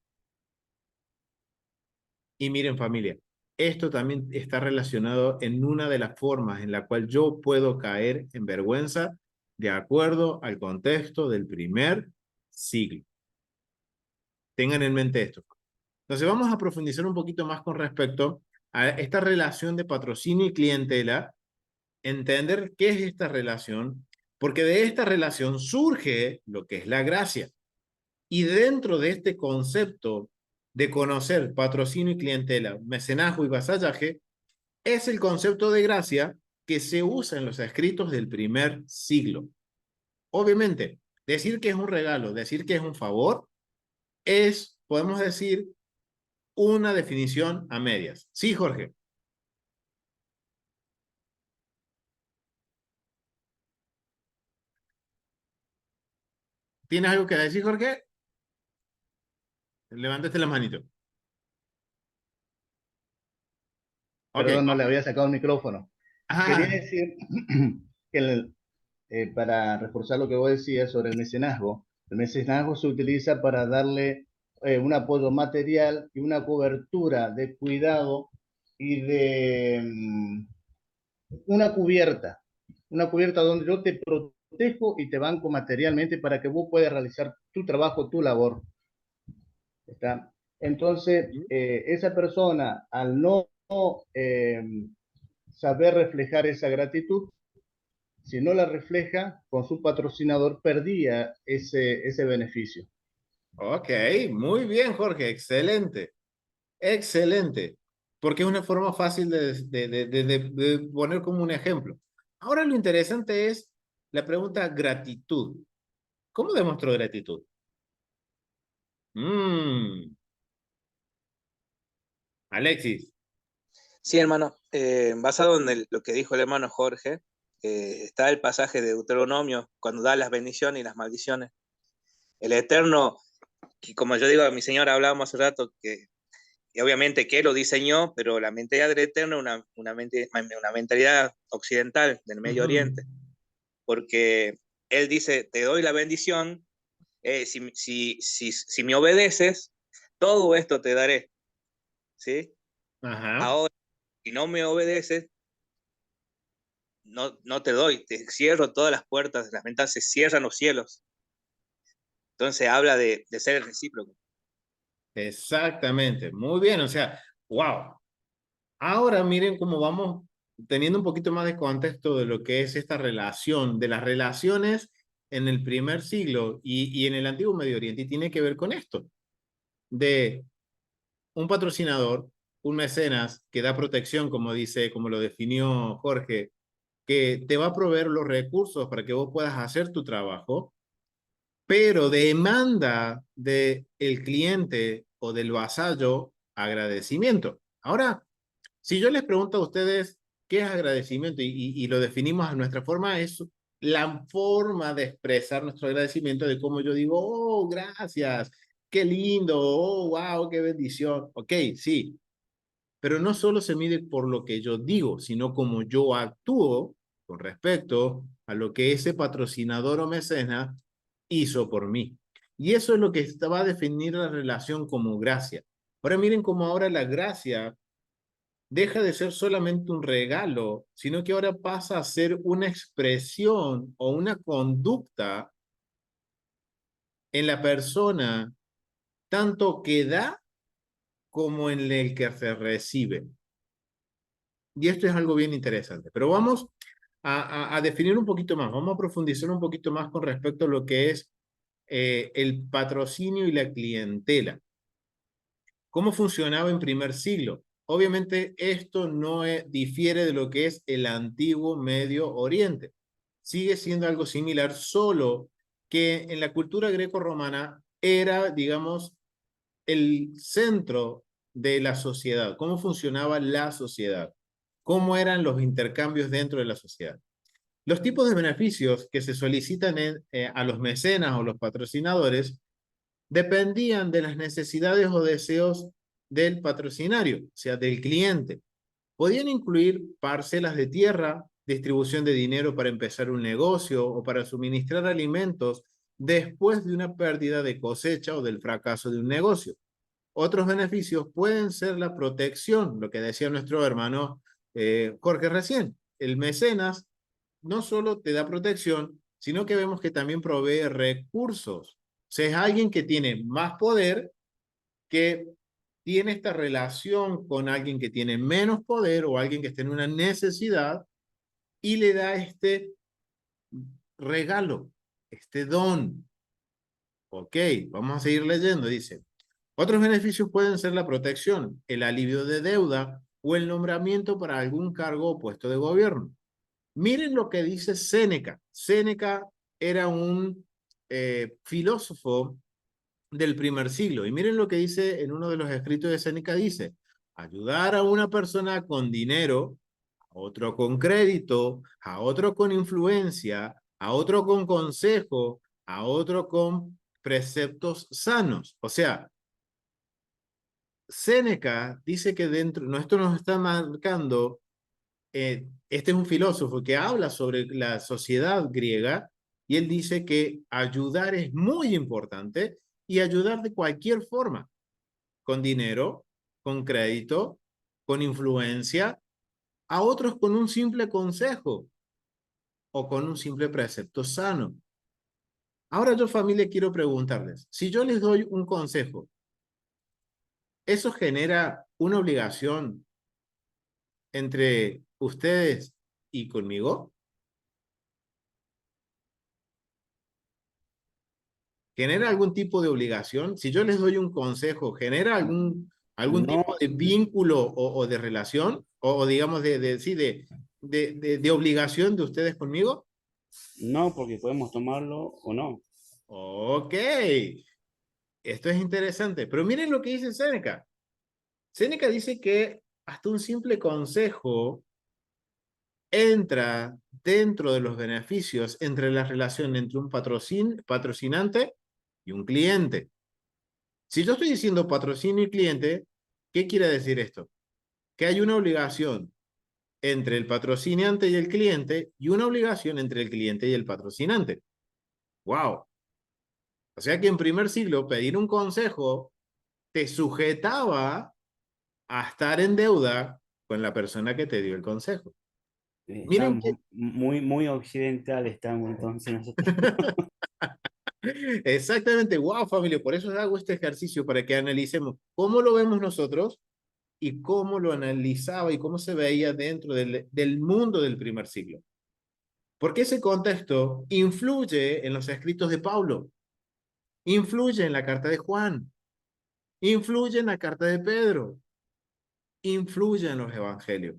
Y miren familia, esto también está relacionado en una de las formas en la cual yo puedo caer en vergüenza de acuerdo al contexto del primer siglo. Tengan en mente esto. Entonces vamos a profundizar un poquito más con respecto a esta relación de patrocinio y clientela, entender qué es esta relación, porque de esta relación surge lo que es la gracia. Y dentro de este concepto de conocer patrocinio y clientela, mecenazgo y vasallaje, es el concepto de gracia que se usa en los escritos del primer siglo. Obviamente, decir que es un regalo, decir que es un favor, podemos decir, una definición a medias. Sí, Jorge. ¿Tienes algo que decir, Jorge? Levantaste la manito. Ok. Perdón, no le había sacado el micrófono. Quería Ah, decir que para reforzar lo que vos decías sobre el mecenazgo se utiliza para darle un apoyo material y una cobertura de cuidado y de una cubierta donde yo te protejo y te banco materialmente para que vos puedas realizar tu trabajo, tu labor. ¿Está? Entonces, esa persona, al no saber reflejar esa gratitud, si no la refleja con su patrocinador, perdía ese beneficio. Ok, muy bien, Jorge, excelente, excelente, porque es una forma fácil de poner como un ejemplo. Ahora lo interesante es la pregunta gratitud. ¿Cómo demostró gratitud? Alexis. Sí, hermano, basado en lo que dijo el hermano Jorge, está el pasaje de Deuteronomio cuando da las bendiciones y las maldiciones. El Eterno, que como yo digo, mi señora hablábamos hace rato, que obviamente que él lo diseñó, pero la mentalidad del Eterno es una mentalidad occidental del Medio Oriente, porque él dice, te doy la bendición, si me obedeces, todo esto te daré, ¿sí? Ajá. Ahora, si no me obedeces, no te doy, te cierro todas las puertas, las ventanas, se cierran los cielos. Entonces habla de ser recíproco. Exactamente, muy bien, o sea, wow. Ahora miren cómo vamos teniendo un poquito más de contexto de lo que es esta relación, de las relaciones en el primer siglo y en el antiguo Medio Oriente, y tiene que ver con esto, de un patrocinador, un mecenas que da protección, como dice, como lo definió Jorge, que te va a proveer los recursos para que vos puedas hacer tu trabajo, pero demanda del cliente o del vasallo agradecimiento. Ahora, si yo les pregunto a ustedes qué es agradecimiento y lo definimos a nuestra forma, es la forma de expresar nuestro agradecimiento de cómo yo digo, oh, gracias, qué lindo, oh, wow, qué bendición. Ok, sí, pero no solo se mide por lo que yo digo, sino como yo actúo con respecto a lo que ese patrocinador o mecenas hizo por mí. Y eso es lo que va a definir la relación como gracia. Ahora miren cómo ahora la gracia deja de ser solamente un regalo, sino que ahora pasa a ser una expresión o una conducta en la persona, tanto que da como en el que se recibe. Y esto es algo bien interesante. Pero vamos a definir un poquito más, vamos a profundizar un poquito más con respecto a lo que es el patrocinio y la clientela. ¿Cómo funcionaba en primer siglo? Obviamente esto no difiere de lo que es el antiguo Medio Oriente. Sigue siendo algo similar, solo que en la cultura greco-romana era, digamos, el centro de la sociedad, cómo funcionaba la sociedad, cómo eran los intercambios dentro de la sociedad. Los tipos de beneficios que se solicitan a los mecenas o los patrocinadores dependían de las necesidades o deseos del patrocinario, o sea, del cliente. Podían incluir parcelas de tierra, distribución de dinero para empezar un negocio o para suministrar alimentos después de una pérdida de cosecha o del fracaso de un negocio. Otros beneficios pueden ser la protección, lo que decía nuestro hermano Jorge recién. El mecenas no solo te da protección, sino que vemos que también provee recursos. O sea, es alguien que tiene más poder, que tiene esta relación con alguien que tiene menos poder o alguien que está en una necesidad y le da este regalo, este don. Ok, vamos a seguir leyendo, dice. Otros beneficios pueden ser la protección, el alivio de deuda o el nombramiento para algún cargo o puesto de gobierno. Miren lo que dice Séneca. Séneca era un filósofo del primer siglo. Y miren lo que dice en uno de los escritos de Séneca, dice, ayudar a una persona con dinero, a otro con crédito, a otro con influencia, a otro con consejo, a otro con preceptos sanos. O sea, Séneca dice que dentro, no, esto nos está marcando, este es un filósofo que habla sobre la sociedad griega y él dice que ayudar es muy importante y ayudar de cualquier forma, con dinero, con crédito, con influencia, a otros con un simple consejo. o con un simple precepto sano. Ahora yo, familia, quiero preguntarles, si yo les doy un consejo, ¿eso genera una obligación entre ustedes y conmigo? ¿Genera algún tipo de obligación? Si yo les doy un consejo, ¿genera algún No, tipo de vínculo o de relación? O digamos, sí, de obligación de ustedes conmigo? no, porque podemos tomarlo o no. Ok, esto es interesante. Pero miren lo que dice Séneca. Séneca dice que hasta un simple consejo entra dentro de los beneficios entre la relación entre un patrocinante y un cliente. Si yo estoy diciendo patrocinio y cliente, ¿qué quiere decir esto? Que hay una obligación entre el patrocinante y el cliente y una obligación entre el cliente y el patrocinante. ¡Wow! O sea que en primer siglo pedir un consejo te sujetaba a estar en deuda con la persona que te dio el consejo. Miren Estamos que muy occidental, estamos entonces nosotros. exactamente, wow, familia, por eso hago este ejercicio para que analicemos cómo lo vemos nosotros y cómo lo analizaba y cómo se veía dentro del mundo del primer siglo. Porque ese contexto influye en los escritos de Pablo, influye en la carta de Juan, influye en la carta de Pedro, influye en los evangelios,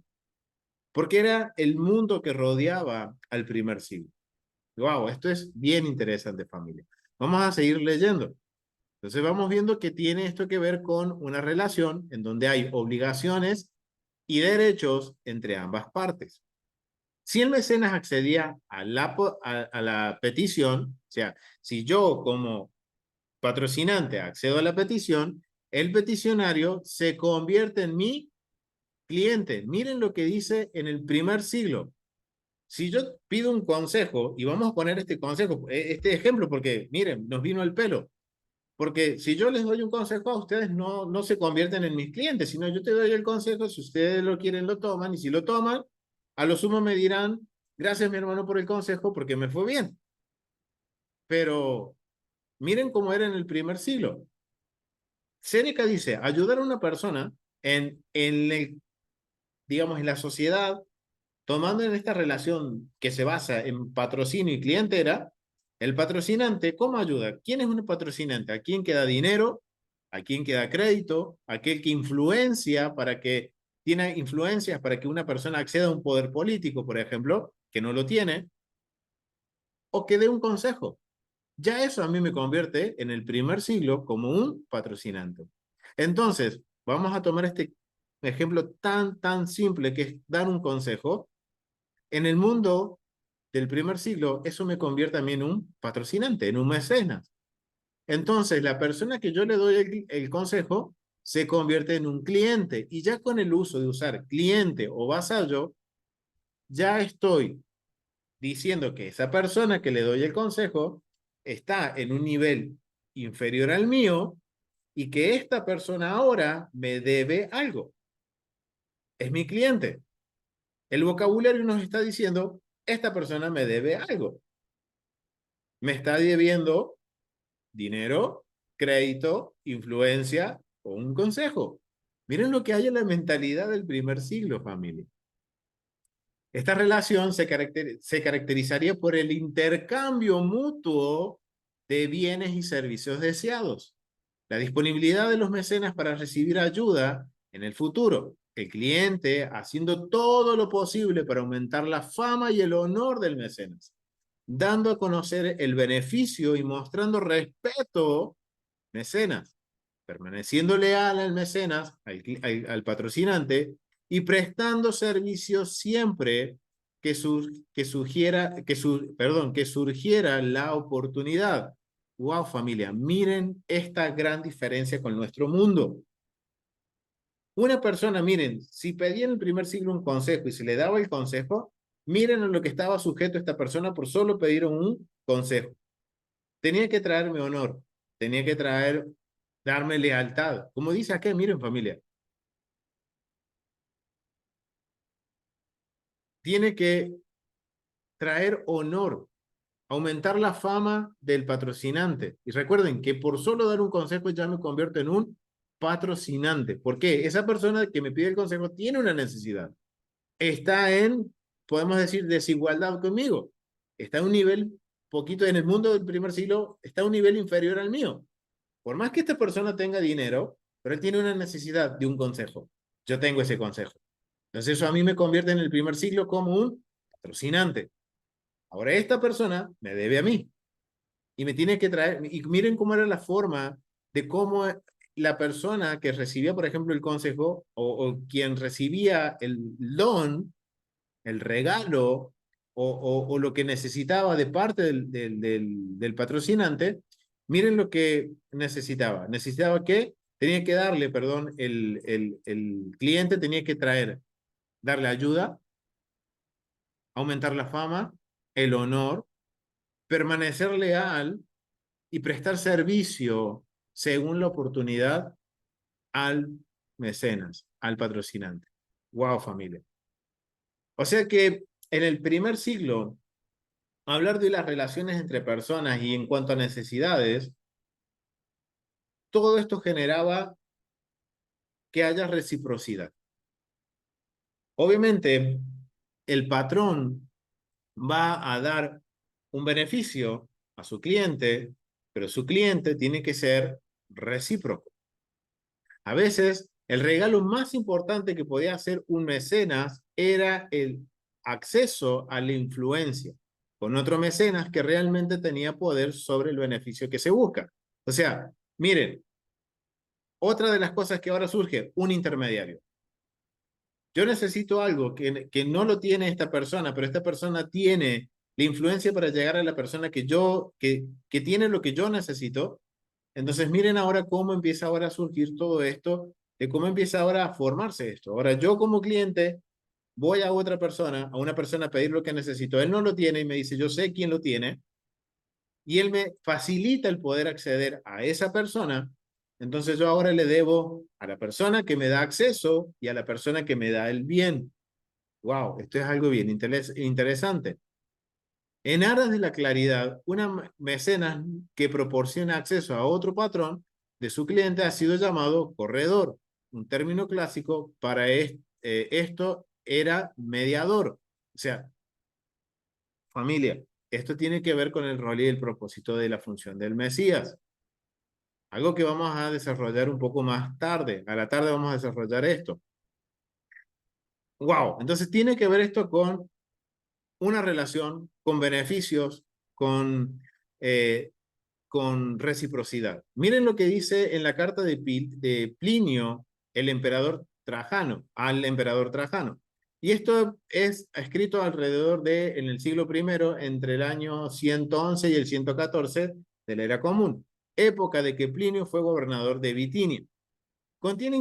porque era el mundo que rodeaba al primer siglo. Wow, esto es bien interesante, familia. Vamos a seguir leyendo. Entonces vamos viendo que tiene esto que ver con una relación en donde hay obligaciones y derechos entre ambas partes. Si el mecenas accedía a la petición, o sea, si yo como patrocinante accedo a la petición, el peticionario se convierte en mi cliente. Miren lo que dice en el primer siglo. Si yo pido un consejo, y vamos a poner este consejo, este ejemplo, porque miren, nos vino el pelo. Porque si yo les doy un consejo a ustedes, no se convierten en mis clientes, sino yo te doy el consejo, si ustedes lo quieren, lo toman, y si lo toman, a lo sumo me dirán, gracias mi hermano por el consejo, porque me fue bien. Pero miren cómo era en el primer siglo. Séneca dice, ayudar a una persona digamos, en la sociedad, tomando en esta relación que se basa en patrocinio y clientela, el patrocinante, ¿cómo ayuda? ¿Quién es un patrocinante? ¿A quién queda dinero? ¿A quién queda crédito? Aquel que influencia tiene influencias para que una persona acceda a un poder político, por ejemplo, que no lo tiene, o que dé un consejo. Ya eso a mí me convierte en el primer siglo como un patrocinante. Entonces, vamos a tomar este ejemplo tan simple que es dar un consejo. En el mundo del primer siglo, eso me convierte a mí en un patrocinante, en un mecenas. Entonces, la persona que yo le doy el consejo se convierte en un cliente y ya con el uso de usar cliente o vasallo, ya estoy diciendo que esa persona que le doy el consejo está en un nivel inferior al mío y que esta persona ahora me debe algo. Es mi cliente. El vocabulario nos está diciendo, esta persona me debe algo. Me está debiendo dinero, crédito, influencia o un consejo. Miren lo que hay en la mentalidad del primer siglo, familia. Esta relación se caracterizaría por el intercambio mutuo de bienes y servicios deseados, la disponibilidad de los mecenas para recibir ayuda en el futuro, el cliente haciendo todo lo posible para aumentar la fama y el honor del mecenas, dando a conocer el beneficio y mostrando respeto mecenas, permaneciendo leal al mecenas, al patrocinante, y prestando servicios siempre que surgiera la oportunidad. Wow, familia, miren esta gran diferencia con nuestro mundo. Una persona, miren, si pedía en el primer siglo un consejo y se le daba el consejo, miren a lo que estaba sujeto esta persona por solo pedir un consejo. Tenía que traerme honor, tenía que darme lealtad. Como dice acá, miren familia, tiene que traer honor, aumentar la fama del patrocinante. Y recuerden que por solo dar un consejo ya me convierto en un patrocinante. ¿Por qué? Esa persona que me pide el consejo tiene una necesidad. Está en, podemos decir, desigualdad conmigo. Está a un nivel, poquito en el mundo del primer siglo, está a un nivel inferior al mío. Por más que esta persona tenga dinero, pero él tiene una necesidad de un consejo. Yo tengo ese consejo. Entonces eso a mí me convierte en el primer siglo como un patrocinante. Ahora esta persona me debe a mí y me tiene que traer, y miren cómo era la forma de cómo la persona que recibía, por ejemplo, el consejo o quien recibía el don, el regalo o lo que necesitaba de parte del patrocinante, miren lo que necesitaba. Necesitaba que tenía que darle, perdón, el cliente tenía que traer, darle ayuda, aumentar la fama, el honor, permanecer leal y prestar servicio según la oportunidad al mecenas, al patrocinante. Wow, familia. O sea que en el primer siglo, hablar de las relaciones entre personas y en cuanto a necesidades, todo esto generaba que haya reciprocidad. Obviamente, el patrón va a dar un beneficio a su cliente, pero su cliente tiene que ser recíproco. A veces, el regalo más importante que podía hacer un mecenas era el acceso a la influencia con otro mecenas que realmente tenía poder sobre el beneficio que se busca. O sea, miren, otra de las cosas que ahora surge, un intermediario. Yo necesito algo que no lo tiene esta persona, pero esta persona tiene la influencia para llegar a la persona que tiene lo que yo necesito. Entonces miren ahora cómo empieza ahora a surgir todo esto, de cómo empieza ahora a formarse esto. Ahora yo como cliente voy a otra persona, a una persona a pedir lo que necesito. Él no lo tiene y me dice, yo sé quién lo tiene. Y él me facilita el poder acceder a esa persona. Entonces yo ahora le debo a la persona que me da acceso y a la persona que me da el bien. Wow, esto es algo bien interesante. En aras de la claridad, una mecenas que proporciona acceso a otro patrón de su cliente ha sido llamado corredor. Un término clásico para esto era mediador. O sea, familia, esto tiene que ver con el rol y el propósito de la función del Mesías. Algo que vamos a desarrollar un poco más tarde. A la tarde vamos a desarrollar esto. Wow, entonces tiene que ver esto con una relación, con beneficios, eh, con reciprocidad. Miren lo que dice en la carta de Plinio, el emperador Trajano, al emperador Trajano. Y esto es escrito alrededor de, en el siglo I, entre el año 111 y el 114 de la era común, época de que Plinio fue gobernador de Bitinia. Contiene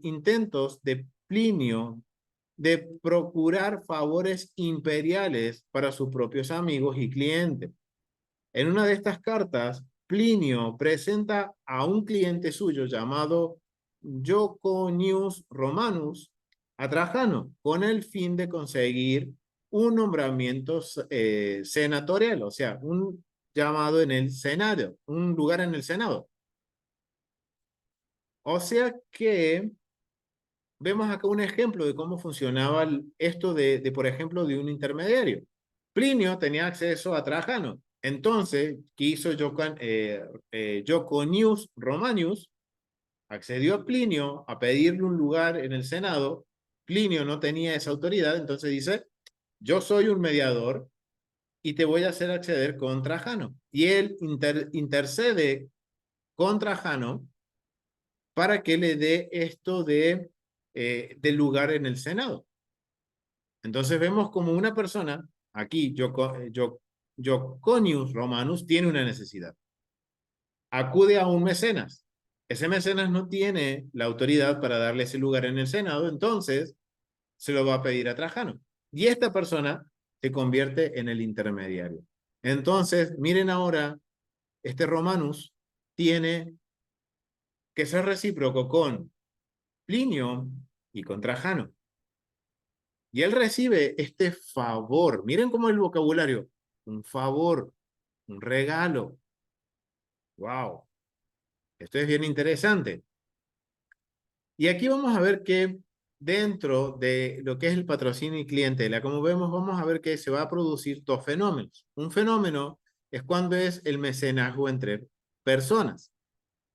intentos de Plinio de procurar favores imperiales para sus propios amigos y clientes. En una de estas cartas, Plinio presenta a un cliente suyo llamado Joconius Romanus a Trajano con el fin de conseguir un nombramiento senatorial, o sea, un llamado en el Senado, un lugar en el Senado. O sea que vemos acá un ejemplo de cómo funcionaba esto por ejemplo, de un intermediario. Plinio tenía acceso a Trajano. Entonces, ¿qué hizo Joconius Romanius? Accedió a Plinio a pedirle un lugar en el Senado. Plinio no tenía esa autoridad, entonces dice, yo soy un mediador y te voy a hacer acceder con Trajano. Y él intercede con Trajano para que le dé esto del lugar en el Senado. Entonces vemos como una persona, aquí Joconius Romanus tiene una necesidad. Acude a un mecenas. Ese mecenas no tiene la autoridad para darle ese lugar en el Senado, entonces se lo va a pedir a Trajano. Y esta persona se convierte en el intermediario. Entonces, miren ahora, este Romanus tiene que ser recíproco con Plinio y con Trajano. Y él recibe este favor. Miren cómo el vocabulario. Un favor, un regalo. ¡Wow! Esto es bien interesante. Y aquí vamos a ver que dentro de lo que es el patrocinio y clientela, como vemos, vamos a ver que se va a producir dos fenómenos. Un fenómeno es cuando es el mecenazgo entre personas,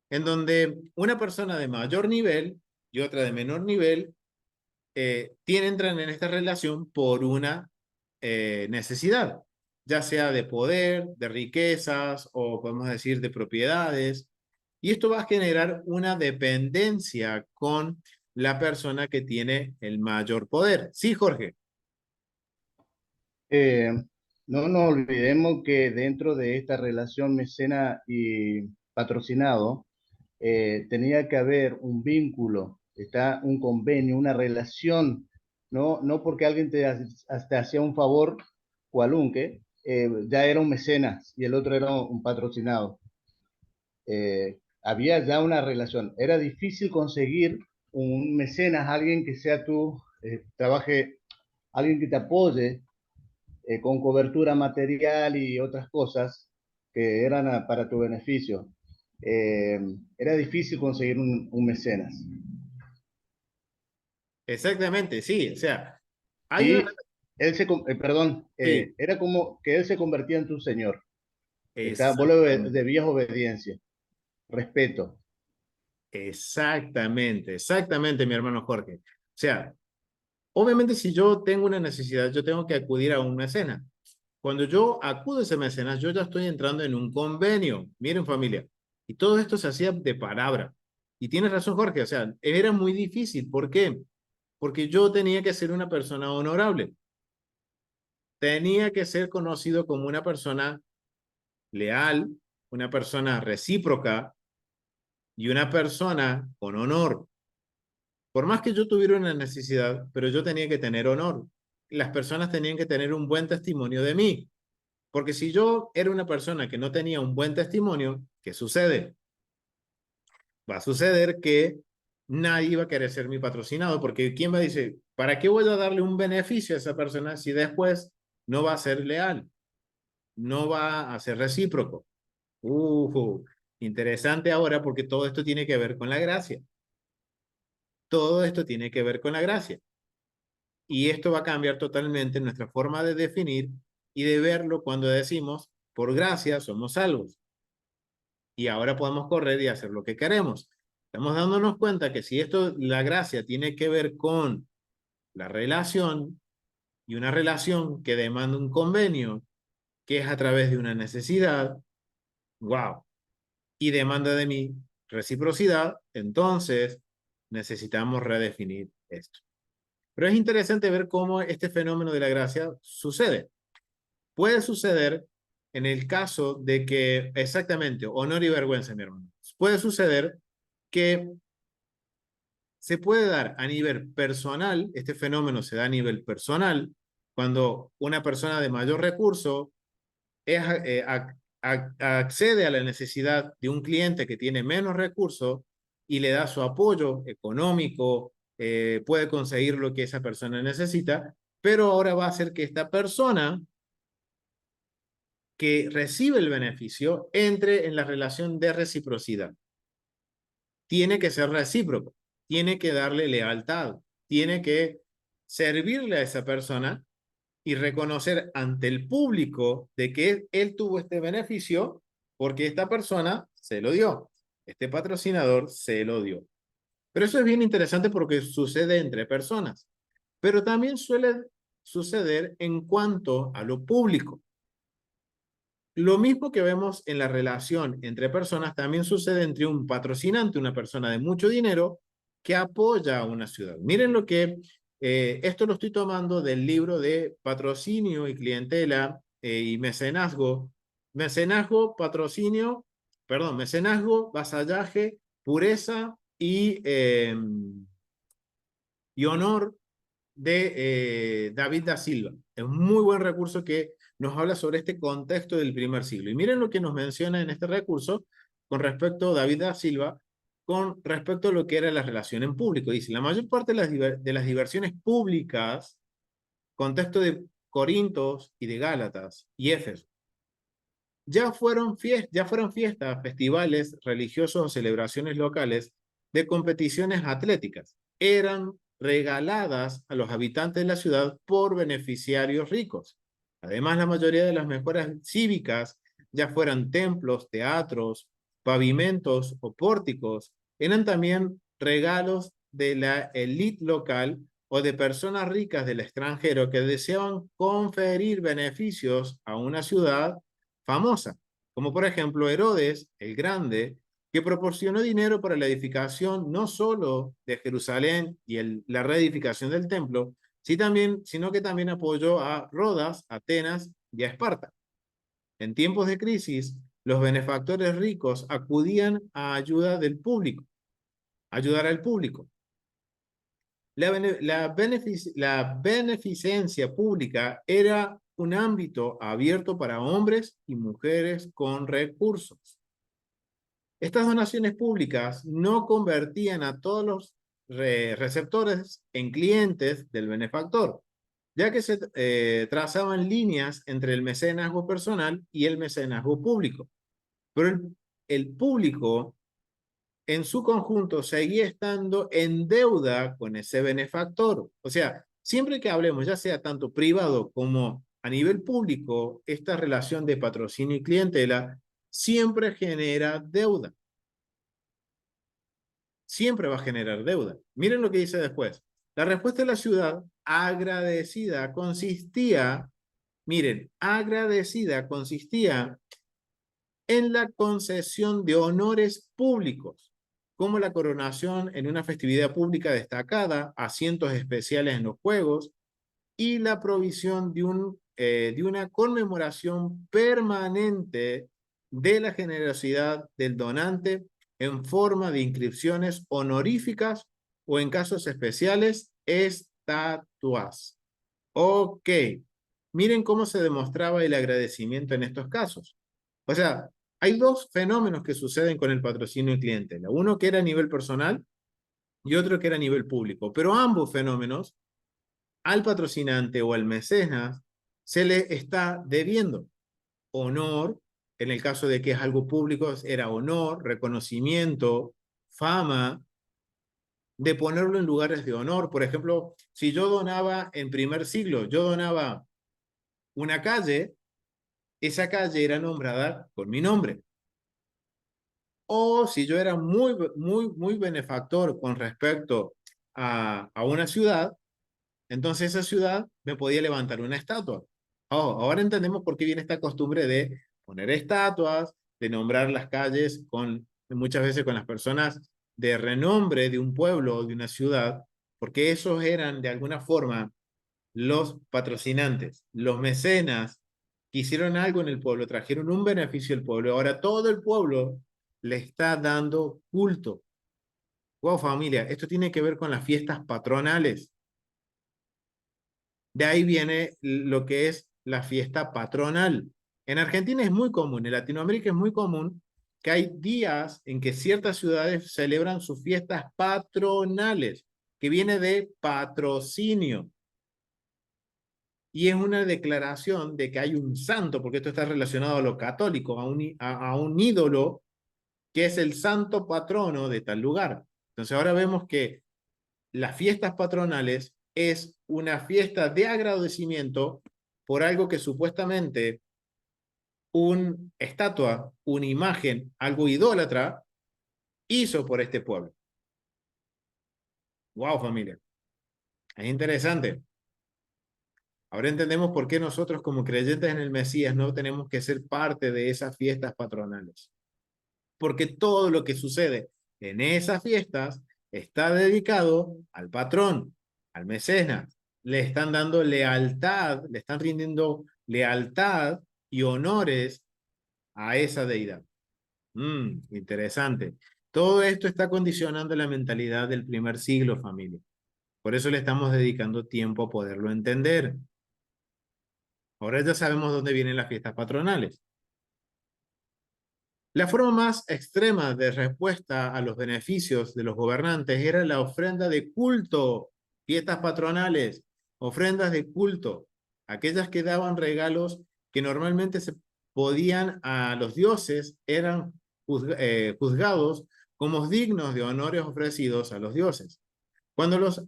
en donde una persona de mayor nivel y otra de menor nivel entran en esta relación por una necesidad, ya sea de poder, de riquezas o podemos decir de propiedades. Y esto va a generar una dependencia con la persona que tiene el mayor poder. Sí, Jorge. No nos olvidemos que dentro de esta relación mecena y patrocinado, tenía que haber un vínculo, está un convenio, una relación, no porque alguien te hacía un favor, cualunque, ya era un mecenas y el otro era un patrocinado. Había ya una relación. Era difícil conseguir un mecenas, alguien que sea tú, trabaje, alguien que te apoye con cobertura material y otras cosas que eran para tu beneficio. Era difícil conseguir un mecenas. Exactamente, sí. O sea, hay Y una... él perdón, Sí, era como que él se convertía en tu señor. Vos le exactamente. debías obediencia, respeto. Exactamente, exactamente, mi hermano Jorge. O sea, obviamente si yo tengo una necesidad, yo tengo que acudir a un mecenas. Cuando yo acudo a ese mecenas, yo ya estoy entrando en un convenio. Miren, familia. Y todo esto se hacía de palabra. Y tienes razón, Jorge. O sea, era muy difícil. ¿Por qué? Porque yo tenía que ser una persona honorable. Tenía que ser conocido como una persona leal, una persona recíproca y una persona con honor. Por más que yo tuviera una necesidad, pero yo tenía que tener honor. Las personas tenían que tener un buen testimonio de mí. Porque si yo era una persona que no tenía un buen testimonio, ¿qué sucede? Va a suceder que nadie va a querer ser mi patrocinado, porque ¿quién va a decir, ¿para qué voy a darle un beneficio a esa persona si después no va a ser leal, no va a ser recíproco? Interesante ahora porque todo esto tiene que ver con la gracia. Todo esto tiene que ver con la gracia. Y esto va a cambiar totalmente nuestra forma de definir y de verlo cuando decimos, por gracia somos salvos. Y ahora podemos correr y hacer lo que queremos. Estamos dándonos cuenta que si esto, la gracia tiene que ver con la relación y una relación que demanda un convenio, que es a través de una necesidad, wow, y demanda de mí reciprocidad, entonces necesitamos redefinir esto. Pero es interesante ver cómo este fenómeno de la gracia sucede. Puede suceder en el caso de que, exactamente, honor y vergüenza, mi hermano. Puede suceder que se puede dar a nivel personal, este fenómeno se da a nivel personal, cuando una persona de mayor recurso accede a la necesidad de un cliente que tiene menos recursos y le da su apoyo económico, puede conseguir lo que esa persona necesita, pero ahora va a hacer que esta persona que recibe el beneficio entre en la relación de reciprocidad. Tiene que ser recíproco, tiene que darle lealtad, tiene que servirle a esa persona y reconocer ante el público de que él tuvo este beneficio porque esta persona se lo dio, este patrocinador se lo dio. Pero eso es bien interesante porque sucede entre personas, pero también suele suceder en cuanto a lo público. Lo mismo que vemos en la relación entre personas también sucede entre un patrocinante, una persona de mucho dinero, que apoya a una ciudad. Miren lo que, esto lo estoy tomando del libro de Patrocinio y Clientela y Mecenazgo. Mecenazgo, vasallaje, pureza y honor de David da Silva. Es un muy buen recurso que nos habla sobre este contexto del primer siglo. Y miren lo que nos menciona en este recurso con respecto a David da Silva, con respecto a lo que era la relación en público. Dice, la mayor parte de las diversiones públicas contexto de Corintos y de Gálatas y Éfeso. Ya fueron fiestas, festivales religiosos o celebraciones locales de competiciones atléticas. Eran regaladas a los habitantes de la ciudad por beneficiarios ricos. Además, la mayoría de las mejoras cívicas, ya fueran templos, teatros, pavimentos o pórticos, eran también regalos de la élite local o de personas ricas del extranjero que deseaban conferir beneficios a una ciudad famosa, como por ejemplo Herodes el Grande, que proporcionó dinero para la edificación no solo de Jerusalén y la reedificación del templo, sino que también apoyó a Rodas, Atenas y a Esparta. En tiempos de crisis, los benefactores ricos acudían a ayudar al público. La beneficencia pública era un ámbito abierto para hombres y mujeres con recursos. Estas donaciones públicas no convertían a todos los receptores en clientes del benefactor, ya que se trazaban líneas entre el mecenazgo personal y el mecenazgo público. Pero el público en su conjunto seguía estando en deuda con ese benefactor. O sea, siempre que hablemos, ya sea tanto privado como a nivel público, esta relación de patrocinio y clientela siempre genera deuda. Siempre va a generar deuda. Miren lo que dice después. La respuesta de la ciudad agradecida consistía en la concesión de honores públicos, como la coronación en una festividad pública destacada, asientos especiales en los juegos y la provisión de una conmemoración permanente de la generosidad del donante en forma de inscripciones honoríficas o en casos especiales, estatuas. Ok, miren cómo se demostraba el agradecimiento en estos casos. O sea, hay dos fenómenos que suceden con el patrocinio y clientela. Uno que era a nivel personal y otro que era a nivel público. Pero ambos fenómenos, al patrocinante o al mecenas, se le está debiendo honor. En el caso de que es algo público, era honor, reconocimiento, fama, de ponerlo en lugares de honor. Por ejemplo, si yo donaba en primer siglo, yo donaba una calle, esa calle era nombrada con mi nombre. O si yo era muy benefactor con respecto a una ciudad, entonces esa ciudad me podía levantar una estatua. Oh, ahora entendemos por qué viene esta costumbre de poner estatuas, de nombrar las calles muchas veces con las personas de renombre de un pueblo o de una ciudad, porque esos eran de alguna forma los patrocinantes, los mecenas que hicieron algo en el pueblo, trajeron un beneficio al pueblo. Ahora todo el pueblo le está dando culto. Wow, familia, esto tiene que ver con las fiestas patronales. De ahí viene lo que es la fiesta patronal. En Argentina es muy común, en Latinoamérica es muy común que hay días en que ciertas ciudades celebran sus fiestas patronales, que viene de patrocinio. Y es una declaración de que hay un santo, porque esto está relacionado a lo católico, a un ídolo que es el santo patrono de tal lugar. Entonces ahora vemos que las fiestas patronales es una fiesta de agradecimiento por algo que supuestamente una estatua, una imagen, algo idólatra, hizo por este pueblo. Wow, familia. Es interesante. Ahora entendemos por qué nosotros como creyentes en el Mesías no tenemos que ser parte de esas fiestas patronales. Porque todo lo que sucede en esas fiestas está dedicado al patrón, al mecenas. Le están dando lealtad, le están rindiendo lealtad y honores a esa deidad. Interesante. Todo esto está condicionando la mentalidad del primer siglo, familia. Por eso le estamos dedicando tiempo a poderlo entender. Ahora ya sabemos dónde vienen las fiestas patronales. La forma más extrema de respuesta a los beneficios de los gobernantes era la ofrenda de culto, fiestas patronales. ofrendas de culto, aquellas que daban regalos que normalmente se podían a los dioses, eran juzgados como dignos de honores ofrecidos a los dioses. Cuando los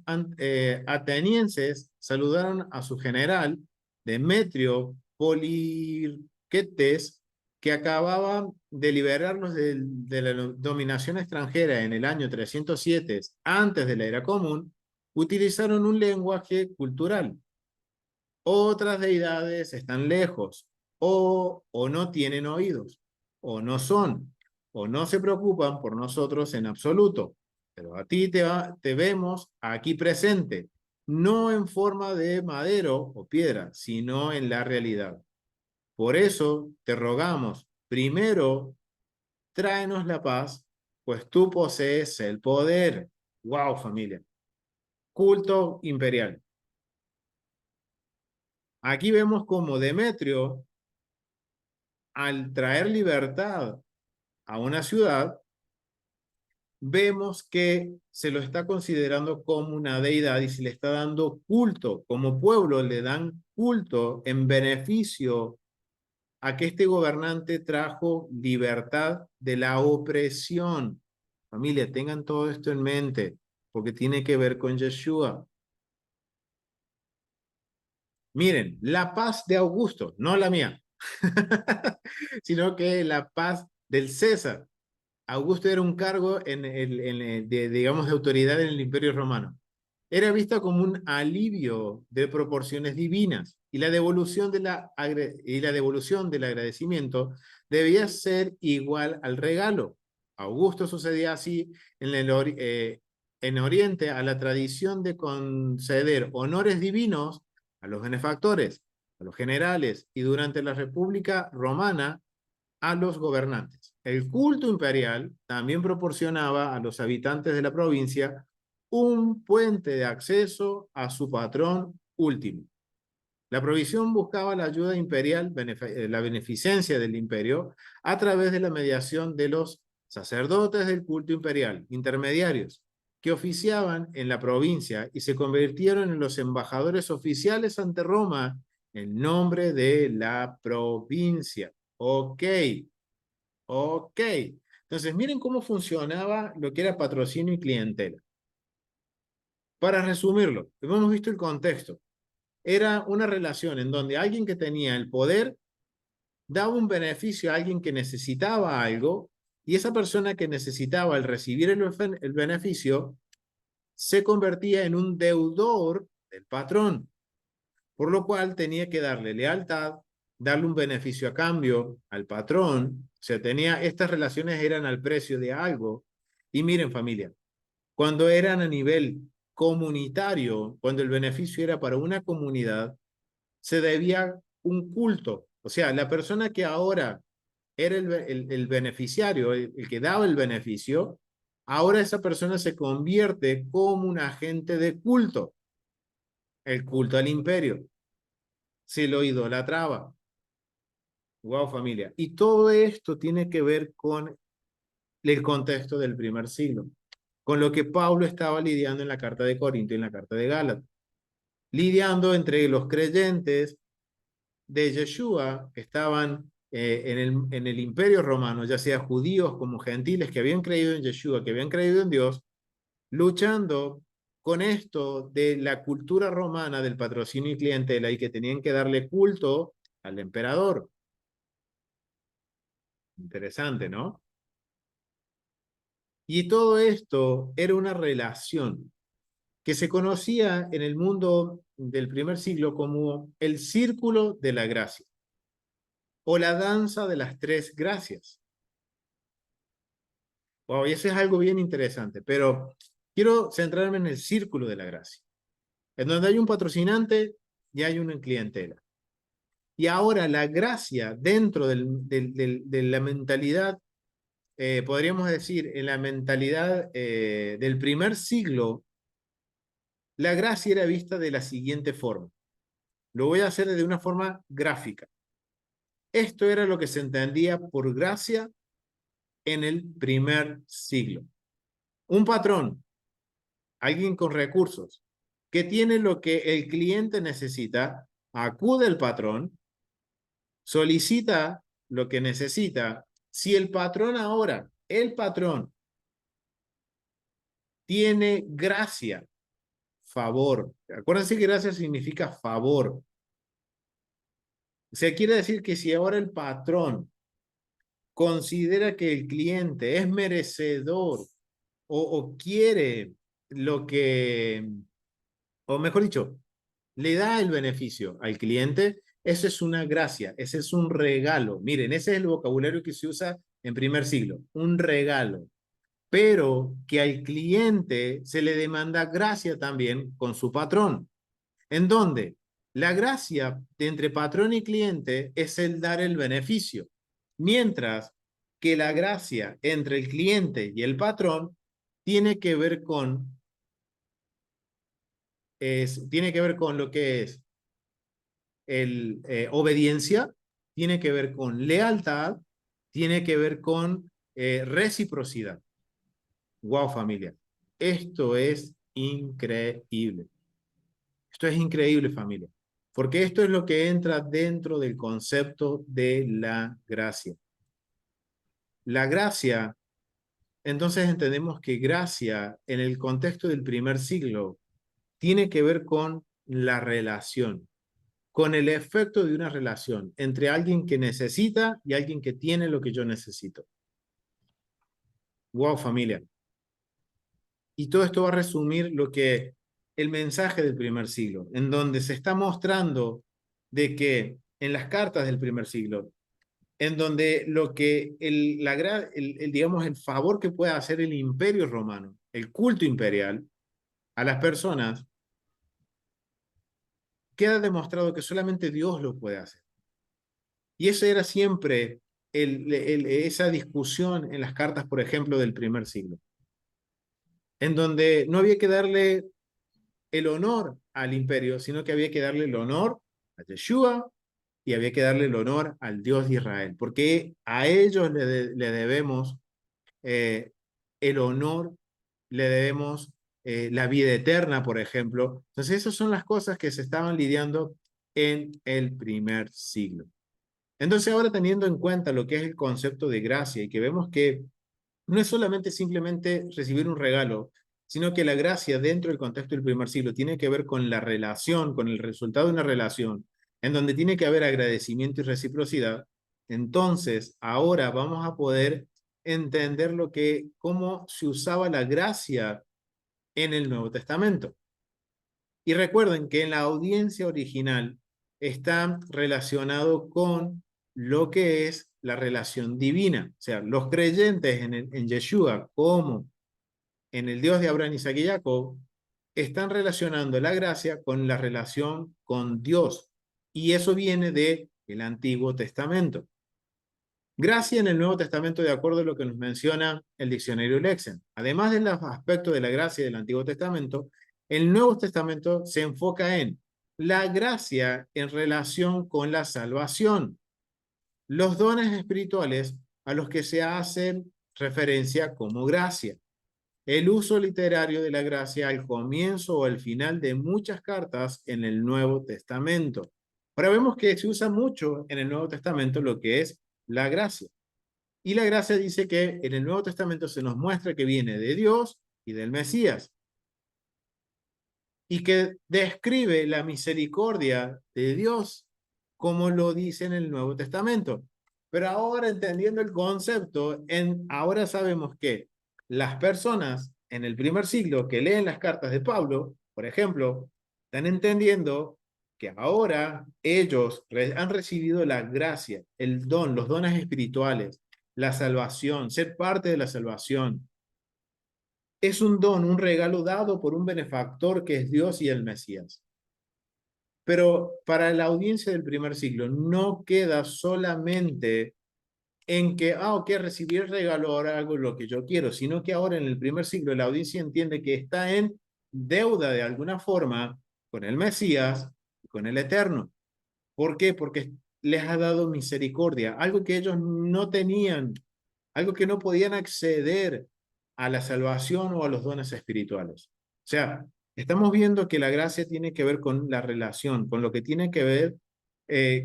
atenienses saludaron a su general, Demetrio Poliorcetes, que acababa de liberarlos de la dominación extranjera en el año 307, antes de la era común, utilizaron un lenguaje cultural. Otras deidades están lejos, o no tienen oídos, o no son, o no se preocupan por nosotros en absoluto. Pero a ti te vemos aquí presente, no en forma de madero o piedra, sino en la realidad. Por eso te rogamos, primero, tráenos la paz, pues tú posees el poder. ¡Wow, familia! Culto imperial. Aquí vemos como Demetrio, al traer libertad a una ciudad, vemos que se lo está considerando como una deidad y se le está dando culto. Como pueblo le dan culto en beneficio a que este gobernante trajo libertad de la opresión. Familia, tengan todo esto en mente, porque tiene que ver con Yeshua. Miren, la paz de Augusto, no la mía, sino que la paz del César. Augusto era un cargo digamos, de autoridad en el Imperio Romano. Era vista como un alivio de proporciones divinas y la devolución del agradecimiento debía ser igual al regalo. Augusto sucedía así en Oriente a la tradición de conceder honores divinos a los benefactores, a los generales y durante la República Romana a los gobernantes. El culto imperial también proporcionaba a los habitantes de la provincia un puente de acceso a su patrón último. La provisión buscaba la ayuda imperial, la beneficencia del imperio, a través de la mediación de los sacerdotes del culto imperial, intermediarios, que oficiaban en la provincia y se convirtieron en los embajadores oficiales ante Roma en nombre de la provincia. Ok. Entonces, miren cómo funcionaba lo que era patrocinio y clientela. Para resumirlo, hemos visto el contexto. Era una relación en donde alguien que tenía el poder daba un beneficio a alguien que necesitaba algo y esa persona que necesitaba al recibir el beneficio se convertía en un deudor del patrón, por lo cual tenía que darle lealtad, darle un beneficio a cambio al patrón. O sea, estas relaciones eran al precio de algo. Y miren, familia, cuando eran a nivel comunitario, cuando el beneficio era para una comunidad, se debía un culto. O sea, la persona que ahora era el beneficiario, el que daba el beneficio, ahora esa persona se convierte como un agente de culto. El culto al imperio. Se lo idolatraba. Wow, familia. Y todo esto tiene que ver con el contexto del primer siglo, con lo que Pablo estaba lidiando en la carta de Corinto y en la carta de Gálatas, lidiando entre los creyentes de Yeshua que estaban en el imperio romano, ya sea judíos como gentiles que habían creído en Yeshua, que habían creído en Dios, luchando con esto de la cultura romana del patrocinio y clientela y que tenían que darle culto al emperador. Interesante, ¿no? Y todo esto era una relación que se conocía en el mundo del primer siglo como el círculo de la gracia o la danza de las tres gracias. Wow, y eso es algo bien interesante, pero quiero centrarme en el círculo de la gracia, en donde hay un patrocinante y hay una clientela. Y ahora la gracia dentro de la mentalidad, podríamos decir, en la mentalidad del primer siglo, la gracia era vista de la siguiente forma. Lo voy a hacer de una forma gráfica. Esto era lo que se entendía por gracia en el primer siglo. Un patrón, alguien con recursos, que tiene lo que el cliente necesita, acude al patrón, solicita lo que necesita. Si el patrón ahora, el patrón, tiene gracia, favor. Acuérdense que gracia significa favor. O sea, quiere decir que si ahora el patrón considera que el cliente es merecedor o quiere lo que, o mejor dicho, le da el beneficio al cliente, eso es una gracia, ese es un regalo. Miren, ese es el vocabulario que se usa en primer siglo, un regalo. Pero que al cliente se le demanda gracia también con su patrón. ¿En dónde? La gracia entre patrón y cliente es el dar el beneficio, mientras que la gracia entre el cliente y el patrón tiene que ver con, tiene que ver con lo que es obediencia, tiene que ver con lealtad, tiene que ver con reciprocidad. Wow, familia. Esto es increíble. Esto es increíble, familia. Porque esto es lo que entra dentro del concepto de la gracia. La gracia, entonces entendemos que gracia en el contexto del primer siglo tiene que ver con la relación, con el efecto de una relación entre alguien que necesita y alguien que tiene lo que yo necesito. Wow, familia. Y todo esto va a resumir lo que el mensaje del primer siglo, en donde se está mostrando de que en las cartas del primer siglo, en donde lo que digamos, el favor que puede hacer el imperio romano, el culto imperial a las personas, queda demostrado que solamente Dios lo puede hacer. Y eso era siempre esa discusión en las cartas, por ejemplo, del primer siglo, en donde no había que darle el honor al imperio, sino que había que darle el honor a Yeshua y había que darle el honor al Dios de Israel, porque a ellos le debemos el honor, le debemos la vida eterna, por ejemplo. Entonces, esas son las cosas que se estaban lidiando en el primer siglo. Entonces, ahora teniendo en cuenta lo que es el concepto de gracia y que vemos que no es solamente simplemente recibir un regalo, sino que la gracia dentro del contexto del primer siglo tiene que ver con la relación, con el resultado de una relación, en donde tiene que haber agradecimiento y reciprocidad. Entonces, ahora vamos a poder entender cómo se usaba la gracia en el Nuevo Testamento. Y recuerden que en la audiencia original está relacionado con lo que es la relación divina. O sea, los creyentes en Yeshua, como en el Dios de Abraham, Isaac y Jacob, están relacionando la gracia con la relación con Dios. Y eso viene del Antiguo Testamento. Gracia en el Nuevo Testamento, de acuerdo a lo que nos menciona el diccionario Lexen. Además de los aspectos de la gracia del Antiguo Testamento, el Nuevo Testamento se enfoca en la gracia en relación con la salvación, los dones espirituales a los que se hace referencia como gracia, el uso literario de la gracia al comienzo o al final de muchas cartas en el Nuevo Testamento. Ahora vemos que se usa mucho en el Nuevo Testamento lo que es la gracia. Y la gracia dice que en el Nuevo Testamento se nos muestra que viene de Dios y del Mesías, y que describe la misericordia de Dios, como lo dice en el Nuevo Testamento. Pero ahora, entendiendo el concepto, ahora sabemos que las personas en el primer siglo que leen las cartas de Pablo, por ejemplo, están entendiendo que ahora ellos han recibido la gracia, el don, los dones espirituales, la salvación, ser parte de la salvación. Es un don, un regalo dado por un benefactor que es Dios y el Mesías. Pero para la audiencia del primer siglo no queda solamente en que, ok, recibí el regalo, ahora hago lo que yo quiero, sino que ahora en el primer siglo la audiencia entiende que está en deuda de alguna forma con el Mesías y con el Eterno. ¿Por qué? Porque les ha dado misericordia, algo que ellos no tenían, algo que no podían acceder a la salvación o a los dones espirituales. O sea, Estamos viendo que la gracia tiene que ver con la relación, con lo que tiene que ver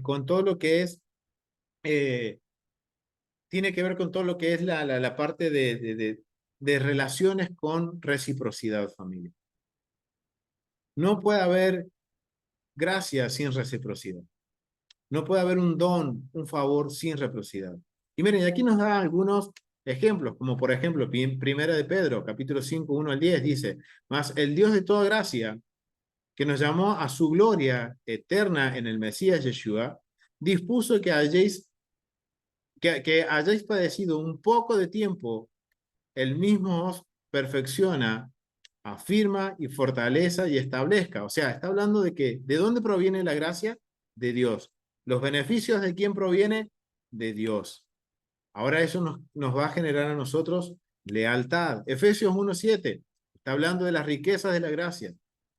con todo lo que es, tiene que ver con todo lo que es la parte de relaciones con reciprocidad, familia. No puede haber gracia sin reciprocidad. No puede haber un don, un favor sin reciprocidad. Y miren, aquí nos da algunos ejemplos, como por ejemplo, Primera de Pedro, capítulo 5, 1 al 10, dice, mas el Dios de toda gracia, que nos llamó a su gloria eterna en el Mesías Yeshua, dispuso que hayáis padecido un poco de tiempo, él mismo os perfecciona, afirma y fortaleza y establezca. O sea, está hablando de que, ¿de dónde proviene la gracia? De Dios. ¿Los beneficios de quién proviene? De Dios. Ahora eso nos va a generar a nosotros lealtad. Efesios 1:7 está hablando de las riquezas de la gracia,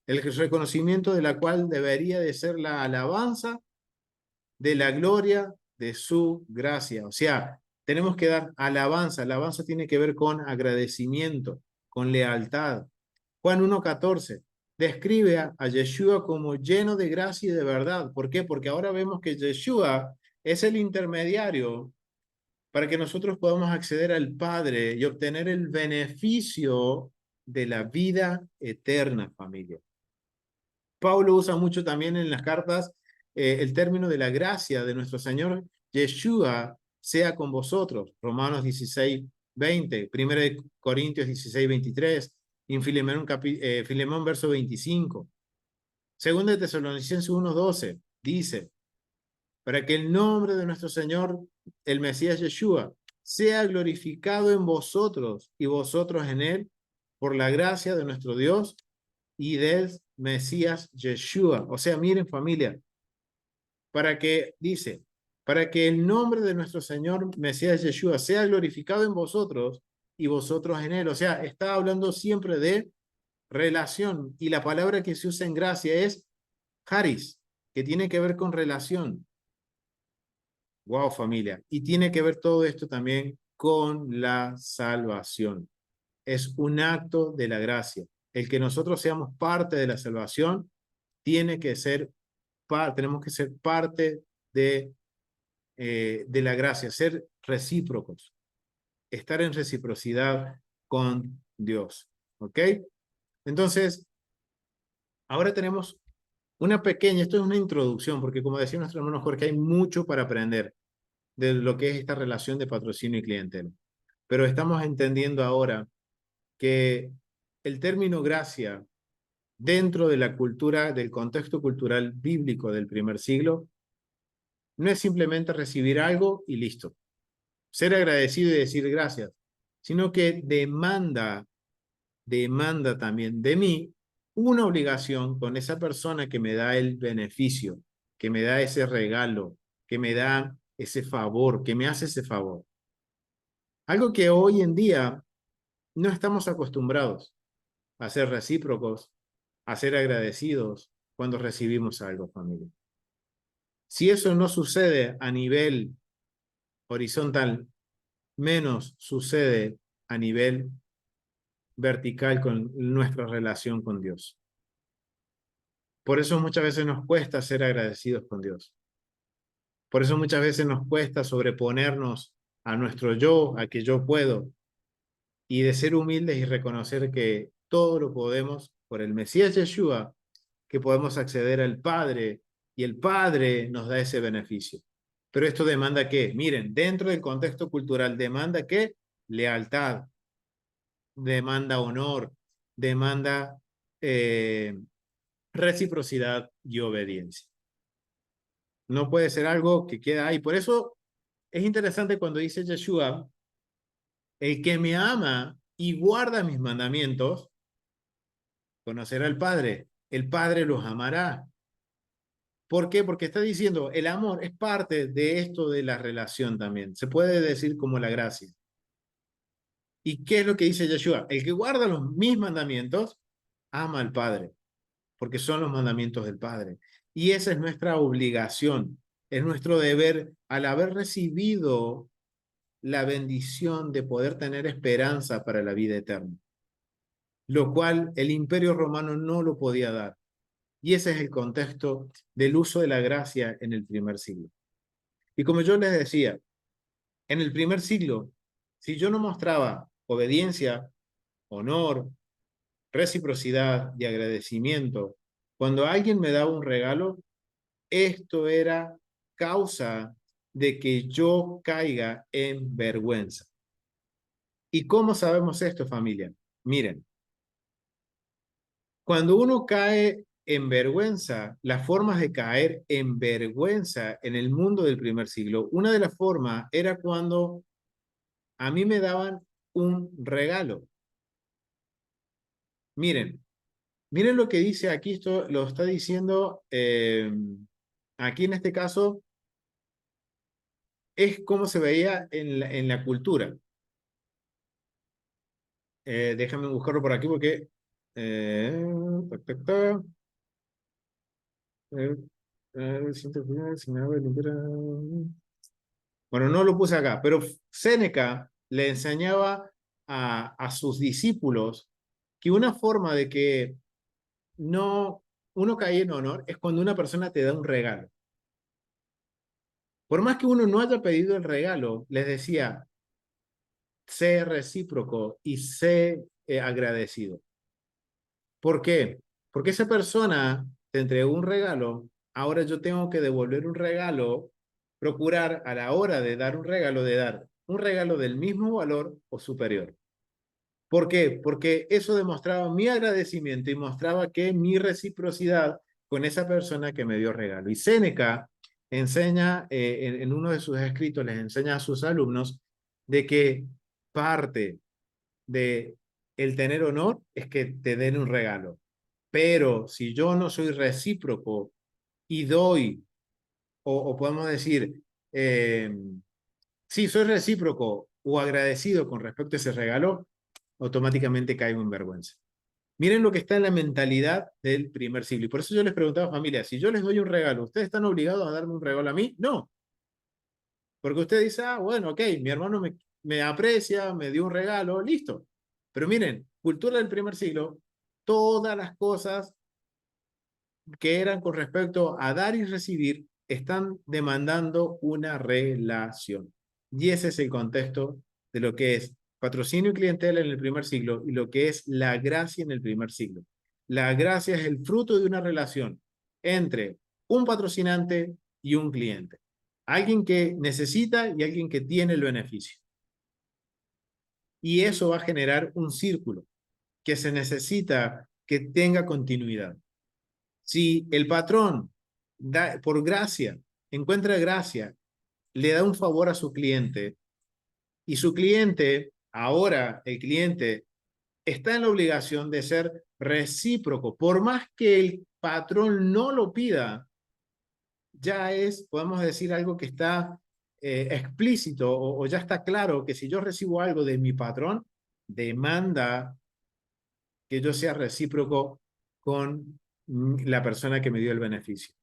el reconocimiento de la cual debería de ser la alabanza de la gloria de su gracia. O sea, tenemos que dar alabanza. Alabanza tiene que ver con agradecimiento, con lealtad. Juan 1:14 describe a Yeshua como lleno de gracia y de verdad. ¿Por qué? Porque ahora vemos que Yeshua es el intermediario para que nosotros podamos acceder al Padre y obtener el beneficio de la vida eterna, familia. Pablo usa mucho también en las cartas el término de la gracia de nuestro Señor Yeshua sea con vosotros. Romanos 16:20, 1 Corintios 16:23, en Filemón verso 25. Segunda de Tesalonicenses 1:12 dice, para que el nombre de nuestro Señor, el Mesías Yeshua, sea glorificado en vosotros y vosotros en él, por la gracia de nuestro Dios y del Mesías Yeshua. O sea, miren familia, para que el nombre de nuestro Señor Mesías Yeshua sea glorificado en vosotros y vosotros en él. O sea, está hablando siempre de relación y la palabra que se usa en gracia es charis, que tiene que ver con relación. Wow, familia. Y tiene que ver todo esto también con la salvación. Es un acto de la gracia. El que nosotros seamos parte de la salvación tiene que ser, tenemos que ser parte de la gracia, ser recíprocos, estar en reciprocidad con Dios. ¿Ok? Entonces, ahora tenemos una pequeña, esto es una introducción, porque como decía nuestro hermano Jorge, hay mucho para aprender de lo que es esta relación de patrocinio y clientela. Pero estamos entendiendo ahora que el término gracia dentro de la cultura, del contexto cultural bíblico del primer siglo, no es simplemente recibir algo y listo. Ser agradecido y decir gracias, sino que demanda también de mí una obligación con esa persona que me da el beneficio, que me da ese regalo, que me da ese favor, que me hace ese favor. Algo que hoy en día no estamos acostumbrados a ser recíprocos, a ser agradecidos cuando recibimos algo, familia. Si eso no sucede a nivel horizontal, menos sucede a nivel vertical con nuestra relación con Dios. Por eso muchas veces nos cuesta ser agradecidos con Dios. Por eso muchas veces nos cuesta sobreponernos a nuestro yo, a que yo puedo, y de ser humildes y reconocer que todo lo podemos por el Mesías Yeshua, que podemos acceder al Padre y el Padre nos da ese beneficio. Pero esto demanda ¿qué? Miren, dentro del contexto cultural demanda ¿qué? Lealtad, demanda honor, demanda reciprocidad y obediencia. No puede ser algo que queda ahí. Por eso es interesante cuando dice Yeshua, el que me ama y guarda mis mandamientos, conocerá al Padre. El Padre los amará. ¿Por qué? Porque está diciendo, el amor es parte de esto de la relación también. Se puede decir como la gracia. ¿Y qué es lo que dice Yeshua? El que guarda mis mandamientos, ama al Padre, porque son los mandamientos del Padre. Y esa es nuestra obligación, es nuestro deber al haber recibido la bendición de poder tener esperanza para la vida eterna. lo cual el Imperio Romano no lo podía dar. Y ese es el contexto del uso de la gracia en el primer siglo. Y como yo les decía, en el primer siglo, si yo no mostraba obediencia, honor, reciprocidad y agradecimiento, cuando alguien me daba un regalo, esto era causa de que yo caiga en vergüenza. ¿Y cómo sabemos esto, familia? Miren, cuando uno cae en vergüenza, las formas de caer en vergüenza en el mundo del primer siglo, una de las formas era cuando a mí me daban un regalo. Miren, miren lo que dice aquí, esto lo está diciendo aquí en este caso, es como se veía en la cultura. Déjame buscarlo por aquí porque... tac, tac, tac. Bueno, no lo puse acá, pero Séneca le enseñaba a sus discípulos que una forma de que no uno cae en honor es cuando una persona te da un regalo. Por más que uno no haya pedido el regalo, les decía, sé recíproco y sé agradecido. ¿Por qué? Porque esa persona te entregó un regalo, ahora yo tengo que devolver un regalo, procurar a la hora de dar un regalo del mismo valor o superior. ¿Por qué? Porque eso demostraba mi agradecimiento y mostraba que mi reciprocidad con esa persona que me dio regalo. Y Séneca enseña, en uno de sus escritos, les enseña a sus alumnos de que parte de el tener honor es que te den un regalo. Pero si yo no soy recíproco y doy, o podemos decir, sí, soy recíproco o agradecido con respecto a ese regalo, automáticamente caigo en vergüenza. Miren lo que está en la mentalidad del primer siglo. Y por eso yo les preguntaba, familia, si yo les doy un regalo, ¿ustedes están obligados a darme un regalo a mí? No. Porque usted dice, ah, bueno, ok, mi hermano me aprecia, me dio un regalo, listo. Pero miren, cultura del primer siglo, todas las cosas que eran con respecto a dar y recibir están demandando una relación. Y ese es el contexto de lo que es patrocinio y clientela en el primer siglo y lo que es la gracia en el primer siglo. La gracia es el fruto de una relación entre un patrocinante y un cliente. Alguien que necesita y alguien que tiene el beneficio. Y eso va a generar un círculo que se necesita que tenga continuidad. Si el patrón da, por gracia, encuentra gracia, le da un favor a su cliente y su cliente, ahora el cliente, está en la obligación de ser recíproco, por más que el patrón no lo pida, ya es, podemos decir, algo que está explícito o ya está claro que si yo recibo algo de mi patrón, demanda que yo sea recíproco con la persona que me dio el beneficio.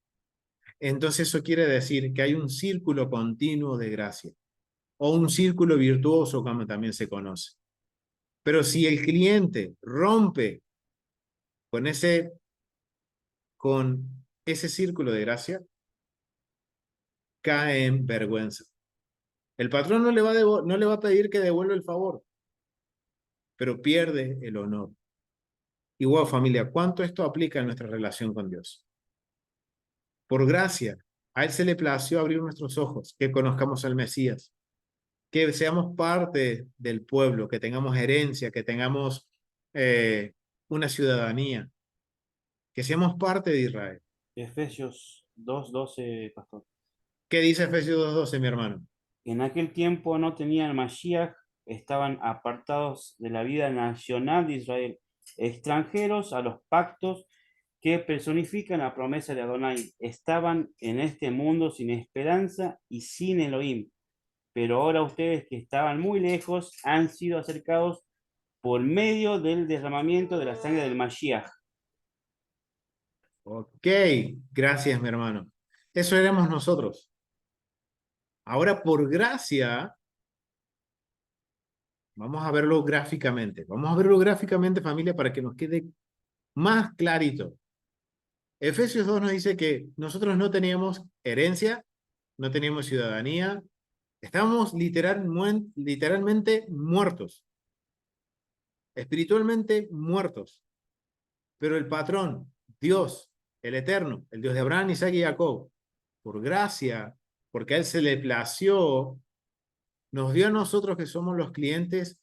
Entonces eso quiere decir que hay un círculo continuo de gracia o un círculo virtuoso, como también se conoce. Pero si el cliente rompe con ese círculo de gracia, cae en vergüenza. El patrón no le va a pedir que devuelva el favor, pero pierde el honor. Igual, familia, ¿cuánto esto aplica en nuestra relación con Dios? Por gracia, a Él se le plació abrir nuestros ojos, que conozcamos al Mesías, que seamos parte del pueblo, que tengamos herencia, que tengamos una ciudadanía, que seamos parte de Israel. Efesios 2:12, pastor. ¿Qué dice Efesios 2:12, mi hermano? En aquel tiempo no tenían Mashiach, estaban apartados de la vida nacional de Israel, extranjeros a los pactos que personifican la promesa de Adonai. Estaban en este mundo sin esperanza y sin Elohim. Pero ahora ustedes que estaban muy lejos han sido acercados por medio del derramamiento de la sangre del Mashiach. Ok, gracias, mi hermano. Eso éramos nosotros. Ahora, por gracia, Vamos a verlo gráficamente. Vamos a verlo gráficamente, familia, para que nos quede más clarito. Efesios 2 nos dice que nosotros no teníamos herencia, no teníamos ciudadanía, estábamos literalmente muertos, espiritualmente muertos. Pero el patrón, Dios, el Eterno, el Dios de Abraham, Isaac y Jacob, por gracia, porque a Él se le plació, nos dio a nosotros que somos los clientes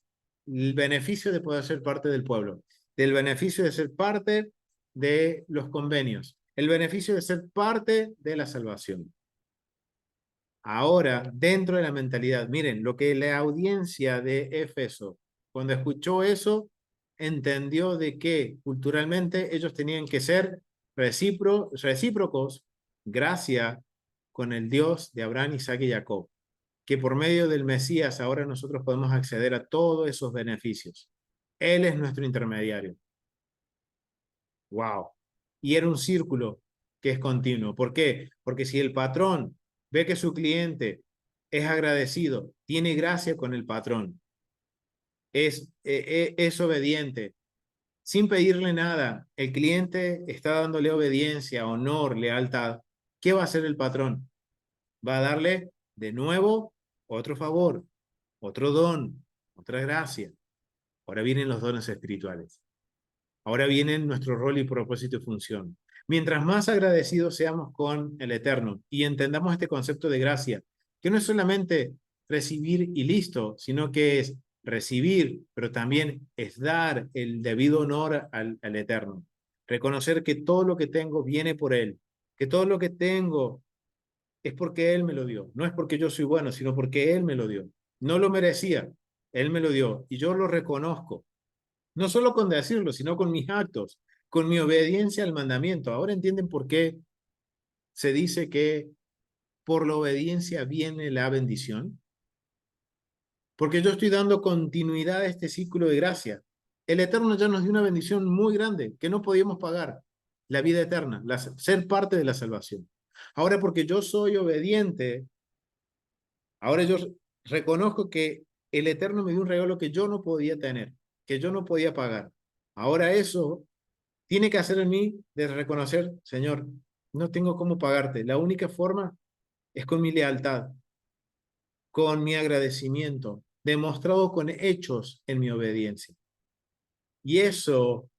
el beneficio de poder ser parte del pueblo, del beneficio de ser parte de los convenios, el beneficio de ser parte de la salvación. Ahora, dentro de la mentalidad, miren, lo que la audiencia de Éfeso, cuando escuchó eso, entendió de que culturalmente ellos tenían que ser recíprocos, gracia con el Dios de Abraham, Isaac y Jacob, que por medio del Mesías ahora nosotros podemos acceder a todos esos beneficios. Él es nuestro intermediario. ¡Wow! Y era un círculo que es continuo. ¿Por qué? Porque si el patrón ve que su cliente es agradecido, tiene gracia con el patrón, es obediente, sin pedirle nada, el cliente está dándole obediencia, honor, lealtad, ¿qué va a hacer el patrón? Va a darle de nuevo otro favor, otro don, otra gracia. Ahora vienen los dones espirituales. Ahora vienen nuestro rol y propósito y función. Mientras más agradecidos seamos con el Eterno y entendamos este concepto de gracia, que no es solamente recibir y listo, sino que es recibir, pero también es dar el debido honor al Eterno. Reconocer que todo lo que tengo viene por Él, que todo lo que tengo es porque Él me lo dio. No es porque yo soy bueno, sino porque Él me lo dio. No lo merecía, Él me lo dio y yo lo reconozco. No solo con decirlo, sino con mis actos, con mi obediencia al mandamiento. Ahora entienden por qué se dice que por la obediencia viene la bendición. Porque yo estoy dando continuidad a este ciclo de gracia. El Eterno ya nos dio una bendición muy grande que no podíamos pagar. La vida eterna, ser parte de la salvación. Ahora porque yo soy obediente, ahora yo reconozco que el Eterno me dio un regalo que yo no podía tener, que yo no podía pagar. Ahora eso tiene que hacer en mí de reconocer, Señor, no tengo cómo pagarte. La única forma es con mi lealtad, con mi agradecimiento, demostrado con hechos en mi obediencia. Y eso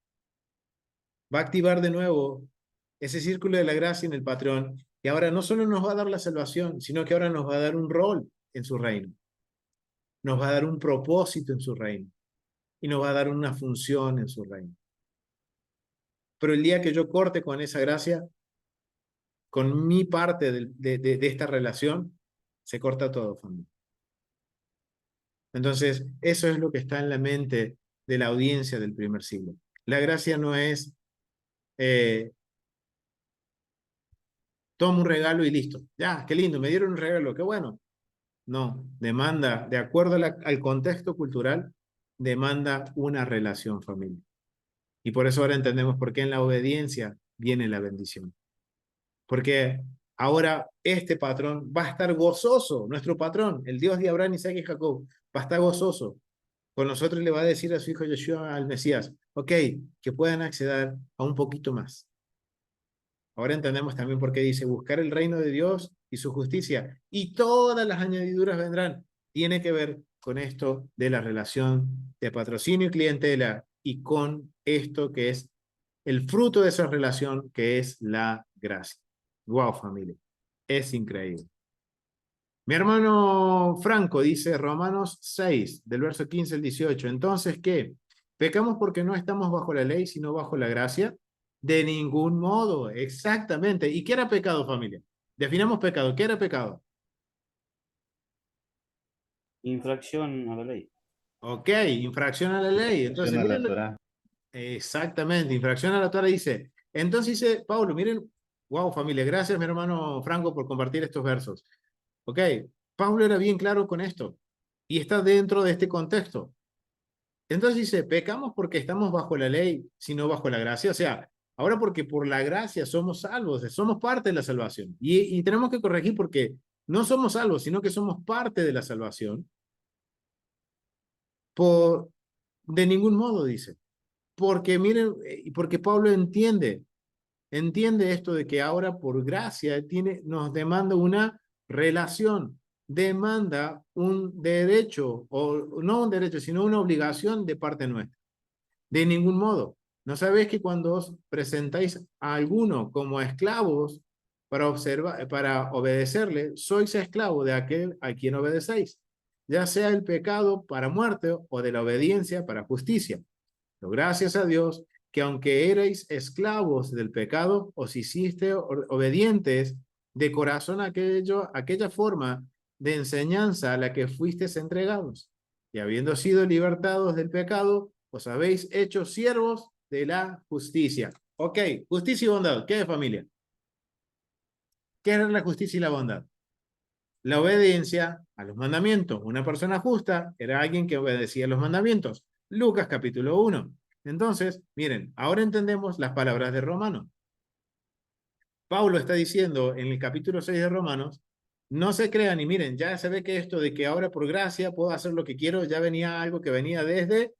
va a activar de nuevo ese círculo de la gracia en el patrón. Y ahora no solo nos va a dar la salvación, sino que ahora nos va a dar un rol en su reino. Nos va a dar un propósito en su reino. Y nos va a dar una función en su reino. Pero el día que yo corte con esa gracia, con mi parte de esta relación, se corta todo, familia. Entonces, eso es lo que está en la mente de la audiencia del primer siglo. La gracia no es, toma un regalo y listo. Ya, qué lindo, me dieron un regalo, qué bueno. No, demanda, de acuerdo al contexto cultural, demanda una relación familiar. Y por eso ahora entendemos por qué en la obediencia viene la bendición. Porque ahora este patrón va a estar gozoso, nuestro patrón, el Dios de Abraham, Isaac y Jacob, va a estar gozoso con nosotros y le va a decir a su hijo Yeshua, al Mesías, ok, que puedan acceder a un poquito más. Ahora entendemos también por qué dice buscar el reino de Dios y su justicia y todas las añadiduras vendrán. Tiene que ver con esto de la relación de patrocinio y clientela y con esto que es el fruto de esa relación que es la gracia. Wow, familia. Es increíble. Mi hermano Franco dice Romanos 6, del verso 15 al 18. Entonces, ¿qué? ¿Pecamos porque no estamos bajo la ley, sino bajo la gracia? De ningún modo, exactamente. ¿Y qué era pecado, familia? Definamos pecado. ¿Qué era pecado? Infracción a la ley. Ok, infracción a la ley. Entonces, miren, exactamente, infracción a la Torah dice. Entonces dice Pablo, miren, wow, familia, gracias mi hermano Franco por compartir estos versos. Ok, Pablo era bien claro con esto y está dentro de este contexto. Entonces dice, pecamos porque estamos bajo la ley, sino bajo la gracia. O sea, ahora porque por la gracia somos salvos, somos parte de la salvación. Y tenemos que corregir porque no somos salvos, sino que somos parte de la salvación. De ningún modo, dice. Porque miren, porque Pablo entiende esto de que ahora por gracia nos demanda una relación, demanda un derecho, o no un derecho, sino una obligación de parte nuestra. De ningún modo. ¿No sabéis que cuando os presentáis a alguno como esclavos para obedecerle, sois esclavo de aquel a quien obedecéis, ya sea el pecado para muerte o de la obediencia para justicia? Pero gracias a Dios que aunque erais esclavos del pecado, os hiciste obedientes de corazón a aquella forma de enseñanza a la que fuisteis entregados. Y habiendo sido libertados del pecado, os habéis hecho siervos de la justicia. Ok, justicia y bondad. ¿Qué es, familia? ¿Qué es la justicia y la bondad? La obediencia a los mandamientos. Una persona justa era alguien que obedecía los mandamientos. Lucas capítulo 1. Entonces, miren, ahora entendemos las palabras de Romanos. Pablo está diciendo en el capítulo 6 de Romanos, no se crean, y miren, ya se ve que esto de que ahora por gracia puedo hacer lo que quiero, ya venía algo que venía desde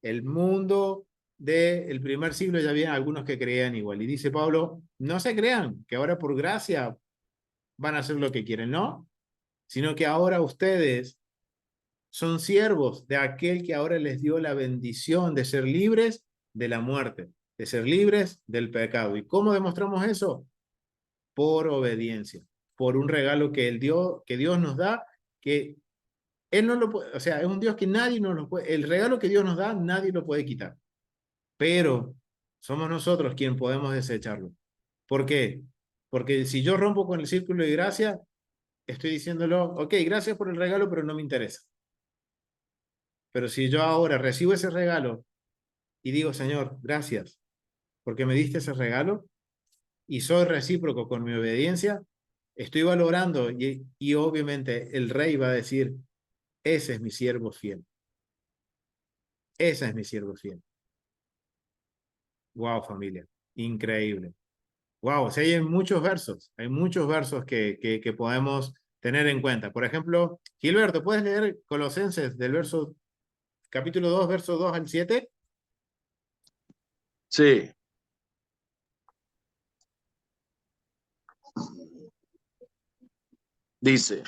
el mundo del primer siglo, ya había algunos que creían igual. Y dice Pablo, no se crean que ahora por gracia van a hacer lo que quieren, no, sino que ahora ustedes son siervos de aquel que ahora les dio la bendición de ser libres de la muerte, de ser libres del pecado. ¿Y cómo demostramos eso? Por obediencia, por un regalo que Dios nos da, que Él no lo puede, o sea, es un Dios que nadie nos lo puede, el regalo que Dios nos da, nadie lo puede quitar. Pero somos nosotros quien podemos desecharlo. ¿Por qué? Porque si yo rompo con el círculo de gracia, estoy diciéndolo, ok, gracias por el regalo, pero no me interesa. Pero si yo ahora recibo ese regalo y digo, Señor, gracias, porque me diste ese regalo y soy recíproco con mi obediencia, estoy valorando y obviamente el rey va a decir, ese es mi siervo fiel. Ese es mi siervo fiel. Wow, familia, increíble. Wow, o sea, hay muchos versos que podemos tener en cuenta. Por ejemplo, Gilberto, ¿puedes leer Colosenses del capítulo 2, versos 2 al 7? Sí. Dice,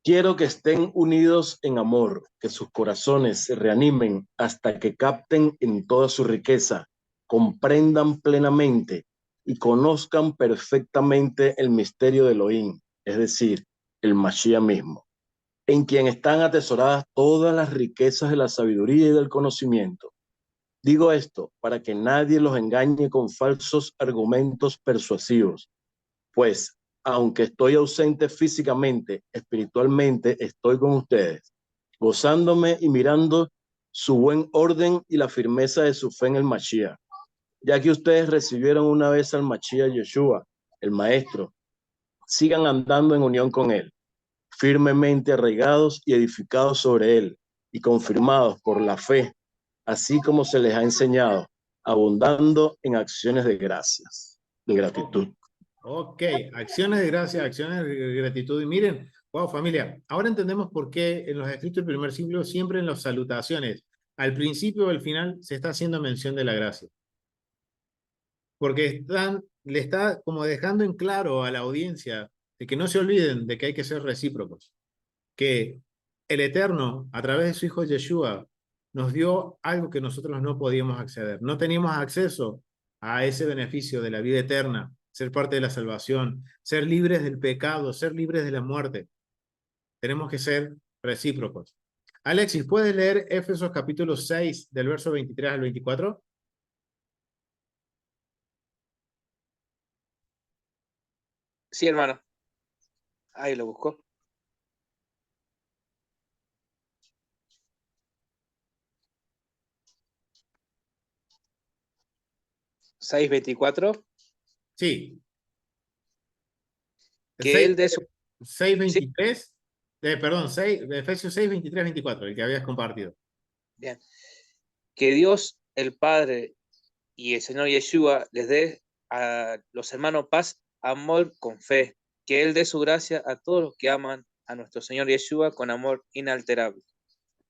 quiero que estén unidos en amor, que sus corazones se reanimen hasta que capten en toda su riqueza, comprendan plenamente y conozcan perfectamente el misterio de Elohim, es decir, el Mashiach mismo, en quien están atesoradas todas las riquezas de la sabiduría y del conocimiento. Digo esto para que nadie los engañe con falsos argumentos persuasivos, pues aunque estoy ausente físicamente, espiritualmente estoy con ustedes, gozándome y mirando su buen orden y la firmeza de su fe en el Mashiach, ya que ustedes recibieron una vez al Mashiach Yeshua, el Maestro. Sigan andando en unión con él, firmemente arraigados y edificados sobre él y confirmados por la fe, así como se les ha enseñado, abundando en acciones de gracias, de gratitud. Ok, acciones de gracia, acciones de gratitud. Y miren, wow, familia, ahora entendemos por qué en los escritos del primer siglo, siempre en las salutaciones, al principio o al final, se está haciendo mención de la gracia. Porque le está como dejando en claro a la audiencia de que no se olviden de que hay que ser recíprocos. Que el Eterno, a través de su Hijo Yeshua, nos dio algo que nosotros no podíamos acceder. No teníamos acceso a ese beneficio de la vida eterna, ser parte de la salvación, ser libres del pecado, ser libres de la muerte. Tenemos que ser recíprocos. Alexis, ¿puedes leer Éfesos capítulo 6, del verso 23 al 24? Sí, hermano. Ahí lo busco. ¿6:24? Sí. Que él de su... 6:23, sí. Perdón, Efesios 6, 23, 24, el que habías compartido. Bien. Que Dios, el Padre y el Señor Yeshua les dé a los hermanos paz, amor con fe. Que Él dé su gracia a todos los que aman a nuestro Señor Yeshua con amor inalterable.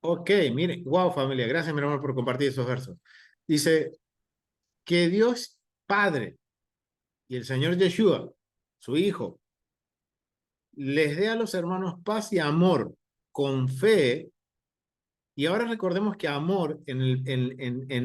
Ok, miren, wow, familia, gracias, mi hermano, por compartir esos versos. Dice, que Dios Padre y el Señor Yeshua, su Hijo, les dé a los hermanos paz y amor con fe. Y ahora recordemos que amor en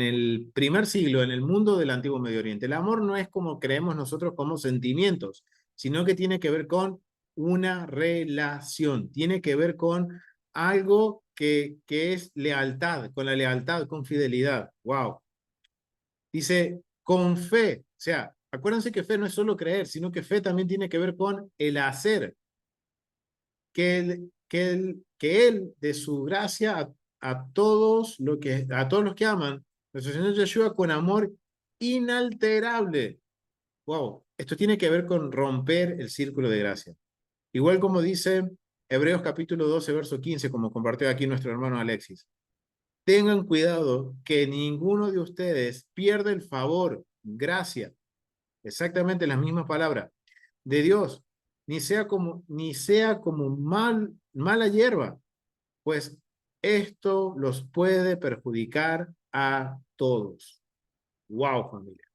el primer siglo, en el mundo del Antiguo Medio Oriente, el amor no es como creemos nosotros como sentimientos, sino que tiene que ver con una relación, tiene que ver con algo que es lealtad, con la lealtad, con fidelidad. Wow. Dice, con fe, o sea, acuérdense que fe no es solo creer, sino que fe también tiene que ver con el hacer, que él de su gracia a todos, a todos los que aman, nuestro Señor Yeshua con amor inalterable. Wow, esto tiene que ver con romper el círculo de gracia. Igual como dice Hebreos capítulo 12, verso 15, como compartió aquí nuestro hermano Alexis. Tengan cuidado que ninguno de ustedes pierda el favor, gracia, exactamente las mismas palabras, de Dios, ni sea como mala hierba, pues esto los puede perjudicar a todos. Wow, familia.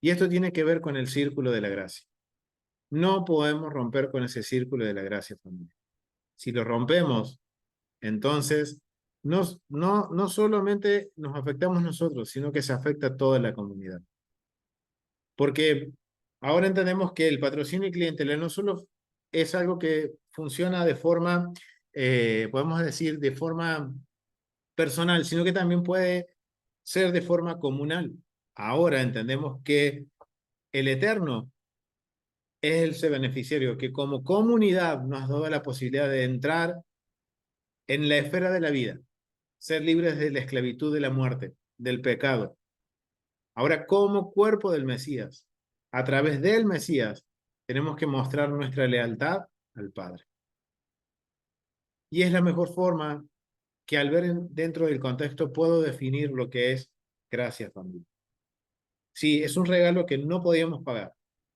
Y esto tiene que ver con el círculo de la gracia. No podemos romper con ese círculo de la gracia, familia. Si lo rompemos, entonces no solamente nos afectamos nosotros, sino que se afecta a toda la comunidad. Porque ahora entendemos que el patrocinio clientelar no solo es algo que funciona de forma, podemos decir, de forma personal, sino que también puede ser de forma comunal. Ahora entendemos que el Eterno es el beneficiario que como comunidad nos ha dado la posibilidad de entrar en la esfera de la vida, ser libres de la esclavitud de la muerte, del pecado. Ahora, como cuerpo del Mesías, a través del Mesías, tenemos que mostrar nuestra lealtad al Padre. Y es la mejor forma que al ver dentro del contexto puedo definir lo que es gracia, familia. Sí, es un regalo que no podíamos pagar.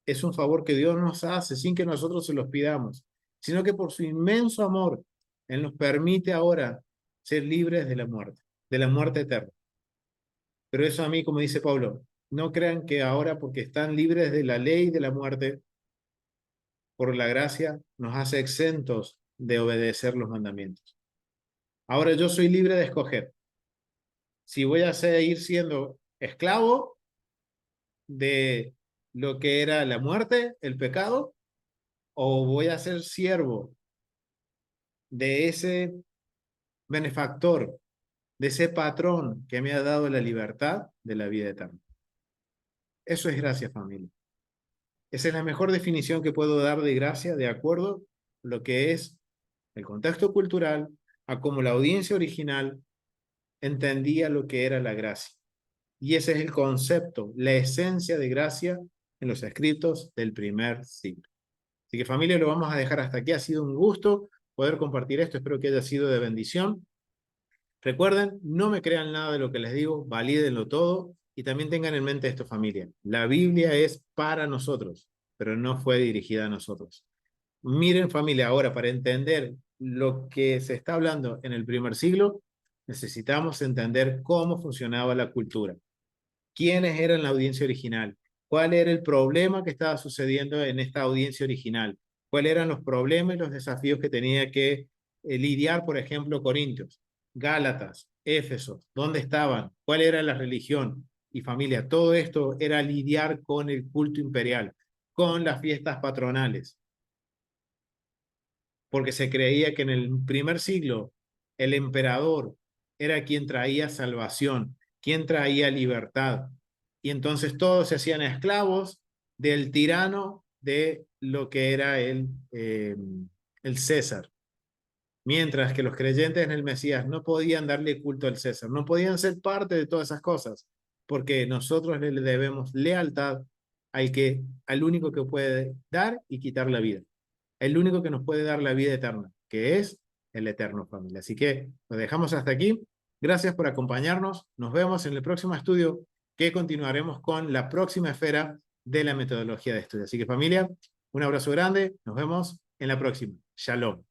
Es un favor que Dios nos hace sin que nosotros se los pidamos, sino que por su inmenso amor, Él nos permite ahora ser libres de la muerte eterna. Pero eso a mí, como dice Pablo, no crean que ahora porque están libres de la ley de la muerte, por la gracia, nos hace exentos de obedecer los mandamientos. Ahora yo soy libre de escoger si voy a seguir siendo esclavo de lo que era la muerte, el pecado, o voy a ser siervo de ese benefactor, de ese patrón que me ha dado la libertad de la vida eterna. Eso es gracia, familia. Esa es la mejor definición que puedo dar de gracia de acuerdo a lo que es el contexto cultural, a cómo la audiencia original entendía lo que era la gracia. Y ese es el concepto, la esencia de gracia en los escritos del primer siglo. Así que familia, lo vamos a dejar hasta aquí. Ha sido un gusto poder compartir esto. Espero que haya sido de bendición. Recuerden, no me crean nada de lo que les digo, valídenlo todo y también tengan en mente esto, familia. La Biblia es para nosotros, pero no fue dirigida a nosotros. Miren, familia, ahora para entender lo que se está hablando en el primer siglo, necesitamos entender cómo funcionaba la cultura. ¿Quiénes eran la audiencia original? ¿Cuál era el problema que estaba sucediendo en esta audiencia original? ¿Cuáles eran los problemas y los desafíos que tenía que lidiar, por ejemplo, Corintios, Gálatas, Éfeso? ¿Dónde estaban? ¿Cuál era la religión? Y familia, todo esto era lidiar con el culto imperial, con las fiestas patronales, porque se creía que en el primer siglo el emperador era quien traía salvación, quien traía libertad. Y entonces todos se hacían esclavos del tirano de lo que era el César. Mientras que los creyentes en el Mesías no podían darle culto al César, no podían ser parte de todas esas cosas, porque nosotros le debemos lealtad al único que puede dar y quitar la vida, el único que nos puede dar la vida eterna, que es el eterno, familia. Así que lo dejamos hasta aquí. Gracias por acompañarnos. Nos vemos en el próximo estudio, que continuaremos con la próxima esfera de la metodología de estudio. Así que familia, un abrazo grande. Nos vemos en la próxima. Shalom.